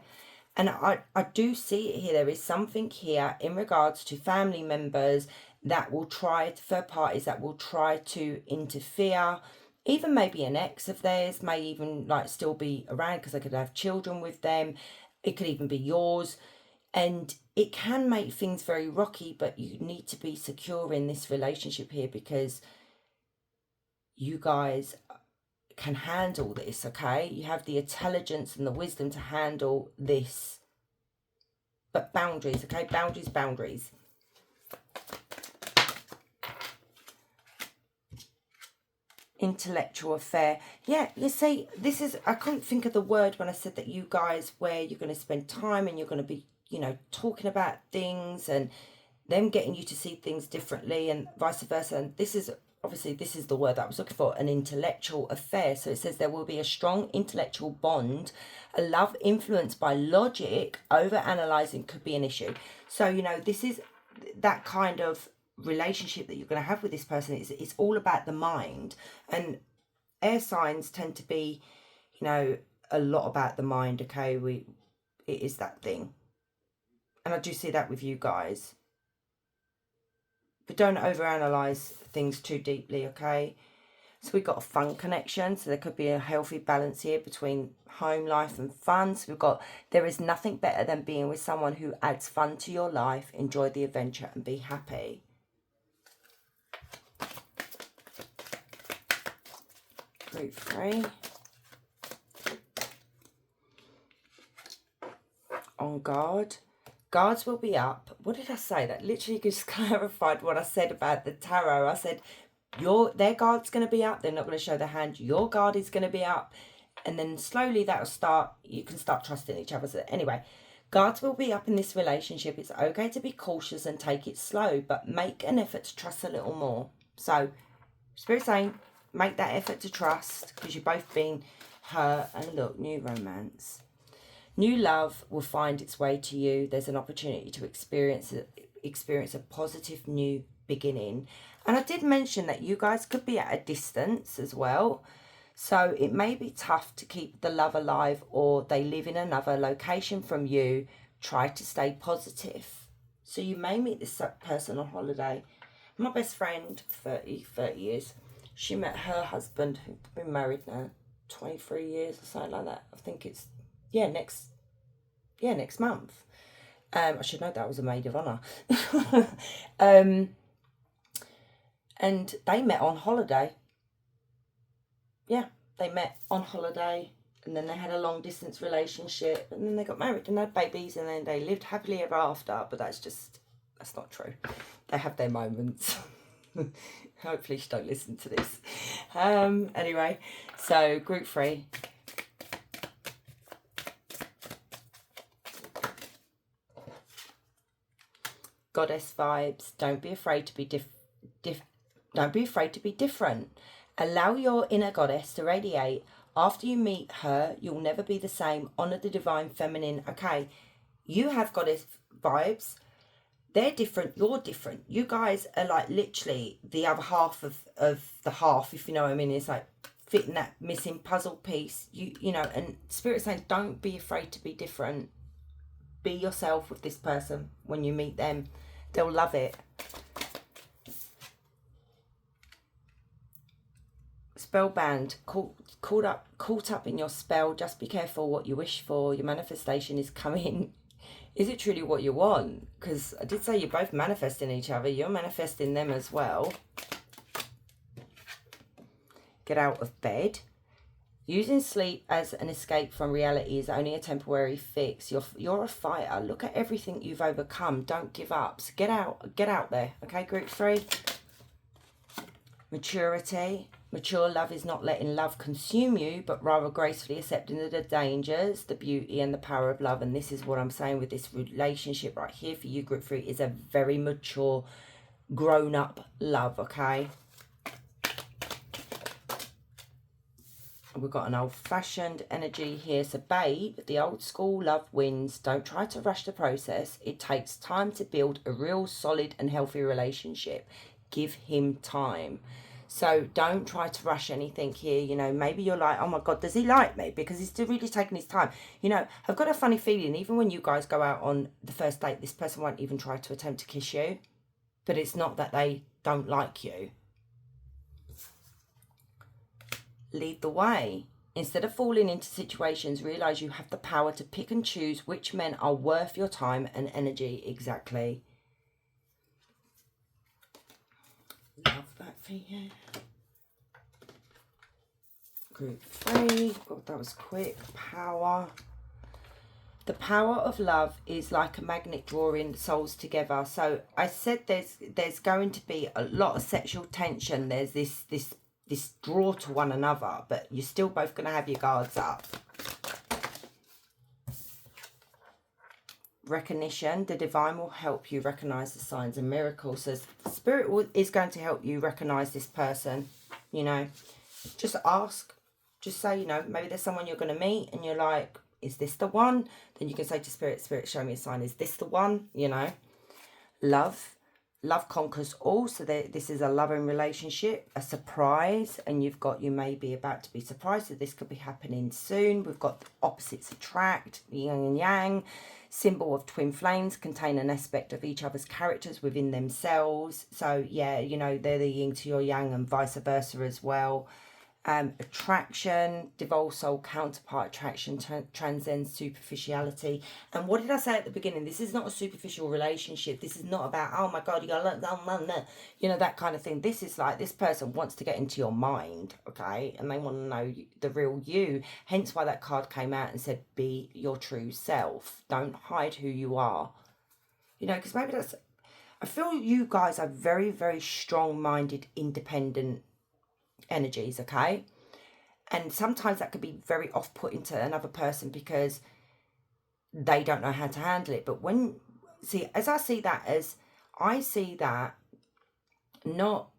and I do see it here. There is something here in regards to family members that will try, third parties that will try to interfere. Even maybe an ex of theirs may even like still be around because they could have children with them. It could even be yours. And it can make things very rocky, but you need to be secure in this relationship here because you guys can handle this, okay? You have the intelligence and the wisdom to handle this. But boundaries, okay? Boundaries, boundaries. Intellectual affair. Yeah, you see, this is, I couldn't think of the word when I said that you guys, where you're going to spend time and you're going to be, you know, talking about things and them getting you to see things differently and vice versa. And this is, obviously, this is the word that I was looking for, an intellectual affair. So it says there will be a strong intellectual bond. A love influenced by logic, over analysing could be an issue. So, you know, this is that kind of relationship that you're going to have with this person. It's all about the mind, and air signs tend to be, you know, a lot about the mind. Okay, it is that thing, and I do see that with you guys, but don't overanalyze things too deeply. Okay, so we've got a fun connection, so there could be a healthy balance here between home life and fun. So we've got, there is nothing better than being with someone who adds fun to your life. Enjoy the adventure and be happy. Group 3. On guard. Guards will be up. What did I say? That literally just clarified what I said about the tarot. I said their guard's going to be up. They're not going to show their hand. Your guard is going to be up. And then slowly that'll start. You can start trusting each other. So anyway, guards will be up in this relationship. It's okay to be cautious and take it slow, but make an effort to trust a little more. So Spirit's saying, make that effort to trust because you've both been hurt. And look, new romance. New love will find its way to you. There's an opportunity to experience a positive new beginning. And I did mention that you guys could be at a distance as well. So it may be tough to keep the love alive, or they live in another location from you. Try to stay positive. So you may meet this person on holiday. My best friend, 30 years, she met her husband, who's been married now 23 years or something like that. I think it's, next month. I should know that was a maid of honour. And they met on holiday. Yeah, they met on holiday, and then they had a long distance relationship, and then they got married and had babies, and then they lived happily ever after. But that's not true. They have their moments. Hopefully she don't listen to this. Anyway, so group 3. Goddess vibes. Don't be afraid to be don't be afraid to be different. Allow your inner goddess to radiate. After you meet her, you'll never be the same. Honor the divine feminine. Okay, you have goddess vibes. They're different. You're different. You guys are like literally the other half of the half, if you know what I mean. It's like fitting that missing puzzle piece. You know, and Spirit's saying don't be afraid to be different. Be yourself with this person when you meet them. They'll love it. Spellbound, caught up in your spell. Just be careful what you wish for. Your manifestation is coming. Is it truly what you want? Because I did say you're both manifesting each other. You're manifesting them as well. Get out of bed. Using sleep as an escape from reality is only a temporary fix. You're a fighter. Look at everything you've overcome. Don't give up. So get out there. Okay, group 3. Maturity. Mature love is not letting love consume you, but rather gracefully accepting the dangers, the beauty and the power of love. And this is what I'm saying with this relationship right here for you, group 3, is a very mature, grown-up love, okay? We've got an old-fashioned energy here. So, babe, the old school love wins. Don't try to rush the process. It takes time to build a real solid and healthy relationship. Give him time. So don't try to rush anything here. You know, maybe you're like, oh my God, does he like me? Because he's still really taking his time. You know, I've got a funny feeling, even when you guys go out on the first date, this person won't even try to attempt to kiss you. But it's not that they don't like you. Lead the way. Instead of falling into situations, realize you have the power to pick and choose which men are worth your time and energy. Exactly. Love that for you. Group 3. God, that was quick. Power. The power of love is like a magnet drawing souls together. So I said there's going to be a lot of sexual tension. There's this draw to one another, but you're still both going to have your guards up. Recognition. The divine will help you recognize the signs and miracles. So spirit is going to help you recognize this person. You know, just ask. Just say, you know, maybe there's someone you're going to meet and you're like, is this the one? Then you can say to spirit, spirit, show me a sign. Is this the one? You know. Love. Love conquers all. So this is a loving relationship, a surprise, and you may be about to be surprised. So this could be happening soon. We've got opposites attract, yin and yang. Symbol of twin flames contain an aspect of each other's characters within themselves. So yeah, you know, they're the yin to your yang and vice versa as well. Attraction, devolved soul counterpart attraction transcends superficiality. And what did I say at the beginning? This is not a superficial relationship. This is not about, oh my God, you gotta, you know, that kind of thing. This is like, this person wants to get into your mind, okay? And they want to know the real you. Hence why that card came out and said, be your true self. Don't hide who you are. You know, because maybe that's, I feel you guys are very, very strong-minded, independent energies, okay? And sometimes that could be very off-putting to another person because they don't know how to handle it. But when, see, as I see that not,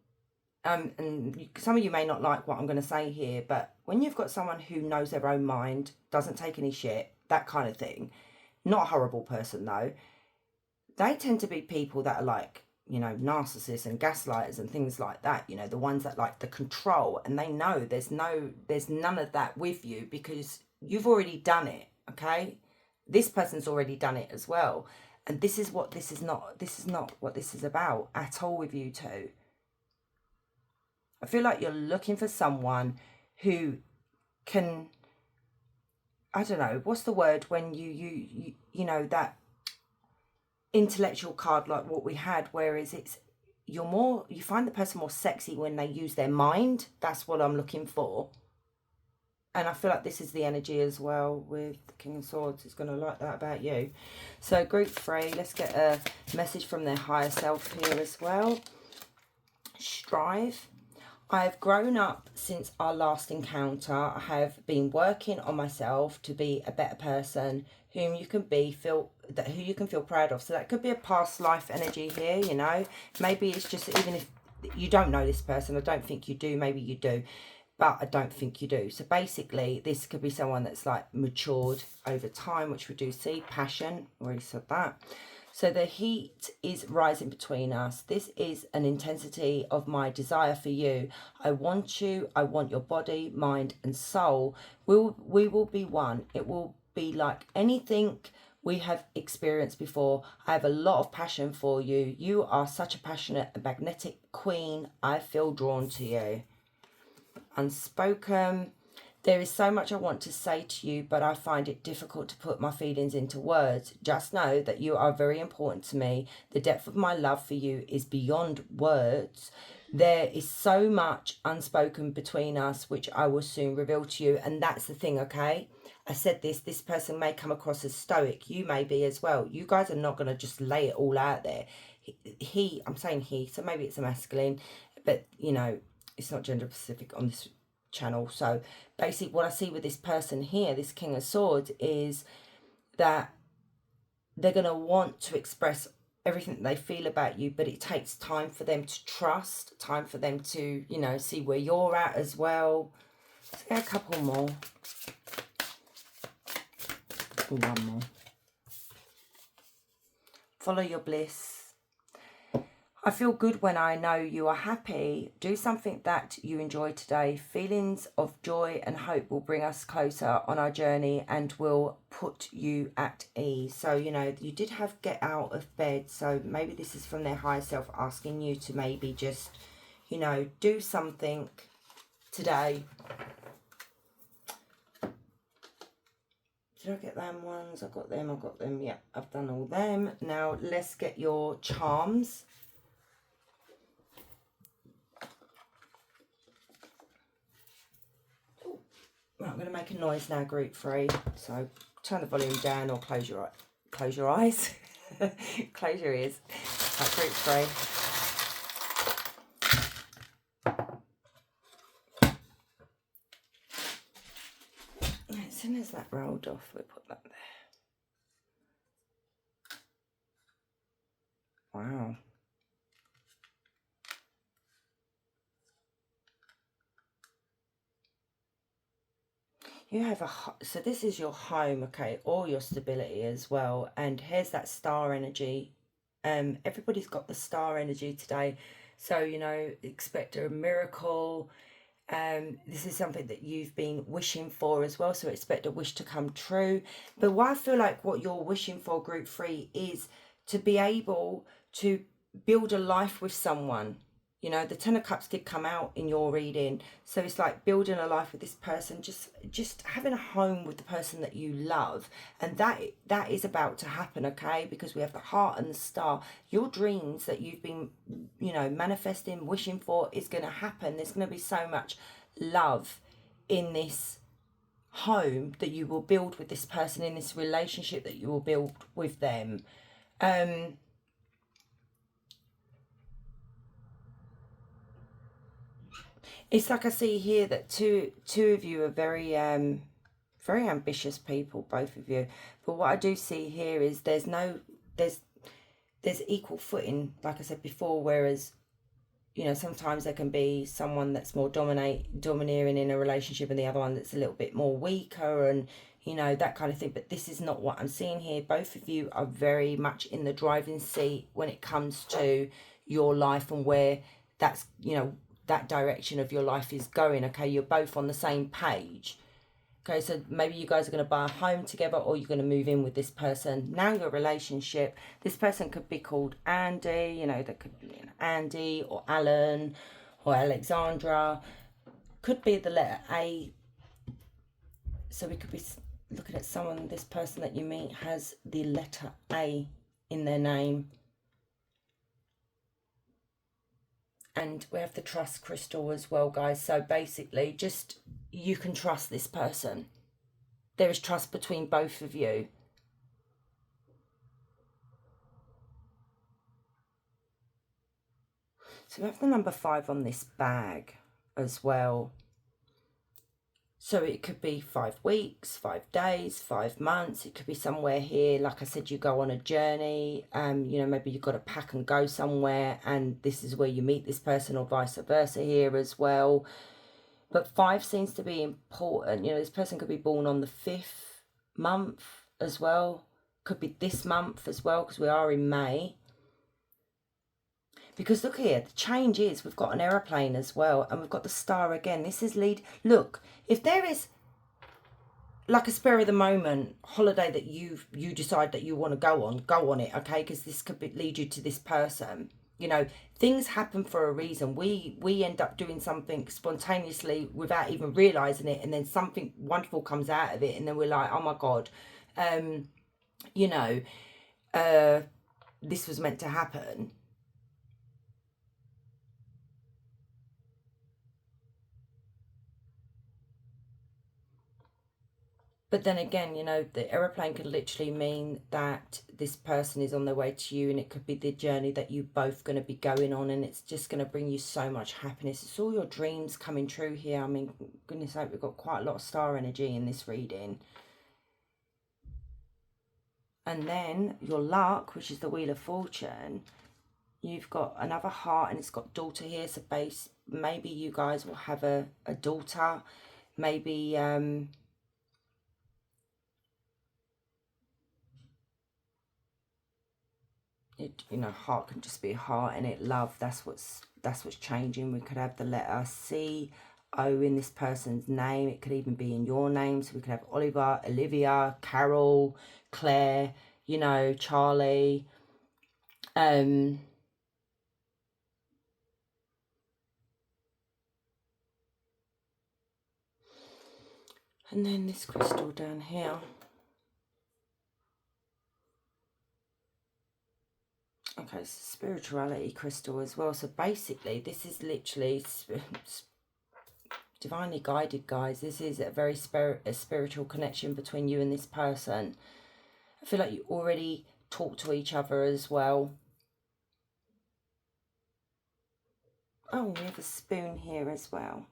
and some of you may not like what I'm going to say here, but when you've got someone who knows their own mind, doesn't take any shit, that kind of thing, not a horrible person though, they tend to be people that are like, you know, narcissists and gaslighters and things like that, you know, the ones that like the control, and they know there's none of that with you because you've already done it, okay? This person's already done it as well. And this is not what this is about at all with you two. I feel like you're looking for someone who can, I don't know, what's the word when you know, that intellectual card like what we had, whereas you find the person more sexy when they use their mind. That's what I'm looking for. And I feel like this is the energy as well with the King of Swords. It's going to like that about you. So group 3, let's get a message from their higher self here as well. Strive. I have grown up since our last encounter. I have been working on myself to be a better person who you can feel proud of. So that could be a past life energy here, you know. Maybe it's just, even if you don't know this person, I don't think you do, maybe you do, but I don't think you do. So basically this could be someone that's like matured over time, which we do see. Passion, already said that. So the heat is rising between us. This is an intensity of my desire for you. I want you. I want your body, mind and soul. We will be one. It will be like anything we have experienced before. I have a lot of passion for you. You are such a passionate and magnetic queen. I feel drawn to you. Unspoken. There is so much I want to say to you, but I find it difficult to put my feelings into words. Just know that you are very important to me. The depth of my love for you is beyond words. There is so much unspoken between us, which I will soon reveal to you. And that's the thing, okay? I said this person may come across as stoic. You may be as well. You guys are not going to just lay it all out there. I'm saying he, so maybe it's a masculine, but, you know, it's not gender specific on this channel. So basically what I see with this person here, this King of Swords, is that they're going to want to express everything that they feel about you, but it takes time for them to trust, time for them to, you know, see where you're at as well. Let's get a couple more. One more. Follow your bliss. I feel good when I know you are happy. Do something that you enjoy today. Feelings of joy and hope will bring us closer on our journey and will put you at ease. So, you know, you did have get out of bed. So maybe this is from their higher self asking you to maybe just, you know, do something today. Did I get them ones? I got them. Yeah, I've done all them. Now let's get your charms. Right, I'm going to make a noise now, group 3. So turn the volume down or close your eyes. Close your ears. Right, group 3. As soon as that rolled off, we put that there. Wow. You have so this is your home, okay, or your stability as well. And here's that star energy. Everybody's got the star energy today. So, you know, expect a miracle. This is something that you've been wishing for as well. So expect a wish to come true. But what I feel like what you're wishing for, group 3, is to be able to build a life with someone. You know, the 10 of Cups did come out in your reading. So it's like building a life with this person, just having a home with the person that you love. And that is about to happen, okay? Because we have the heart and the star. Your dreams that you've been, you know, manifesting, wishing for is going to happen. There's going to be so much love in this home that you will build with this person, in this relationship that you will build with them. It's like I see here that two of you are very very ambitious people, both of you. But what I do see here is there's equal footing, like I said before, whereas, you know, sometimes there can be someone that's more domineering in a relationship and the other one that's a little bit more weaker, and, you know, that kind of thing. But this is not what I'm seeing here. Both of you are very much in the driving seat when it comes to your life and where that's, you know, that direction of your life is going, okay? You're both on the same page. Okay, so maybe you guys are going to buy a home together, or you're going to move in with this person. Now your relationship, this person could be called Andy, you know, that could be Andy or Alan or Alexandra. Could be the letter A. So we could be looking at someone, this person that you meet has the letter A in their name. And we have the trust crystal as well, guys. So basically, just, you can trust this person. There is trust between both of you. So we have the number 5 on this bag as well. So it could be 5 weeks, 5 days, 5 months. It could be somewhere here. Like I said, you go on a journey. You know, maybe you've got to pack and go somewhere, and this is where you meet this person, or vice versa here as well. But 5 seems to be important. You know, this person could be born on the 5th month as well. Could be this month as well, because we are in May. Because look here, the change is we've got an aeroplane as well, and we've got the star again. This is look, if there is like a spur of the moment holiday that you decide that you want to go on it, okay? Because this could lead you to this person. You know, things happen for a reason. We end up doing something spontaneously without even realizing it, and then something wonderful comes out of it, and then we're like, oh my God, you know, this was meant to happen. But then again, you know, the aeroplane could literally mean that this person is on their way to you, and it could be the journey that you both going to be going on, and it's just going to bring you so much happiness. It's all your dreams coming true here. I mean, goodness sake, we've got quite a lot of star energy in this reading. And then your luck, which is the Wheel of Fortune, you've got another heart, and it's got daughter here. So maybe you guys will have a daughter. Maybe You know, heart can just be heart in it. Love, that's what's changing. We could have the letter C, O in this person's name. It could even be in your name. So we could have Oliver, Olivia, Carol, Claire, you know, Charlie. And then this crystal down here. Okay, it's a spirituality crystal as well. So basically, this is literally divinely guided, guys. This is a very spiritual connection between you and this person. I feel like you already talk to each other as well. Oh, we have a spoon here as well.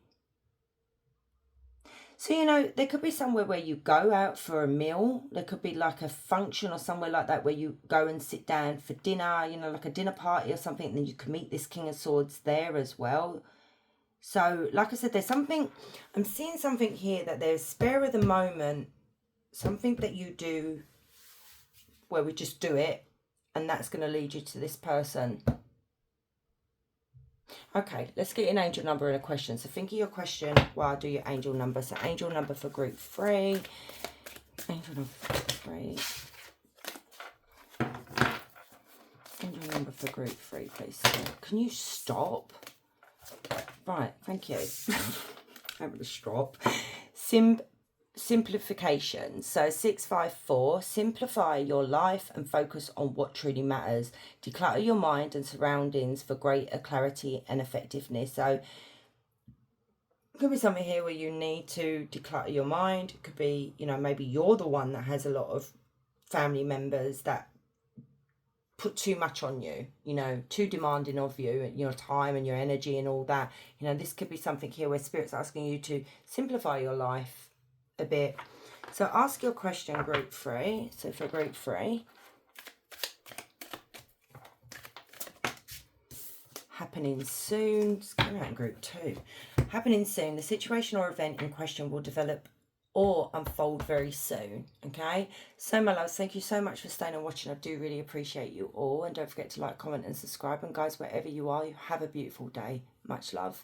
So, you know, there could be somewhere where you go out for a meal. There could be like a function or somewhere like that where you go and sit down for dinner, you know, like a dinner party or something. And then you can meet this King of Swords there as well. So, like I said, there's something, I'm seeing something here that there's spare of the moment, something that you do where we just do it. And that's going to lead you to this person. Okay, let's get an angel number and a question. So think of your question while I do your angel number. So angel number for group 3. Angel number for group 3. Angel number for group 3, please. Can you stop? Right, thank you. I'm going to stop. Simplification. So 654, simplify your life and focus on what truly matters. Declutter your mind and surroundings for greater clarity and effectiveness. So it could be something here where you need to declutter your mind. It could be, you know, maybe you're the one that has a lot of family members that put too much on you, you know, too demanding of you and your time and your energy and all that. You know, this could be something here where Spirit's asking you to simplify your life a bit. So ask your question, group 3. So for group 3, happening soon. Let's go out in group 2. Happening soon. The situation or event in question will develop or unfold very soon. Okay, so my loves, thank you so much for staying and watching. I do really appreciate you all, and don't forget to like, comment and subscribe. And guys, wherever you are, you have a beautiful day. Much love.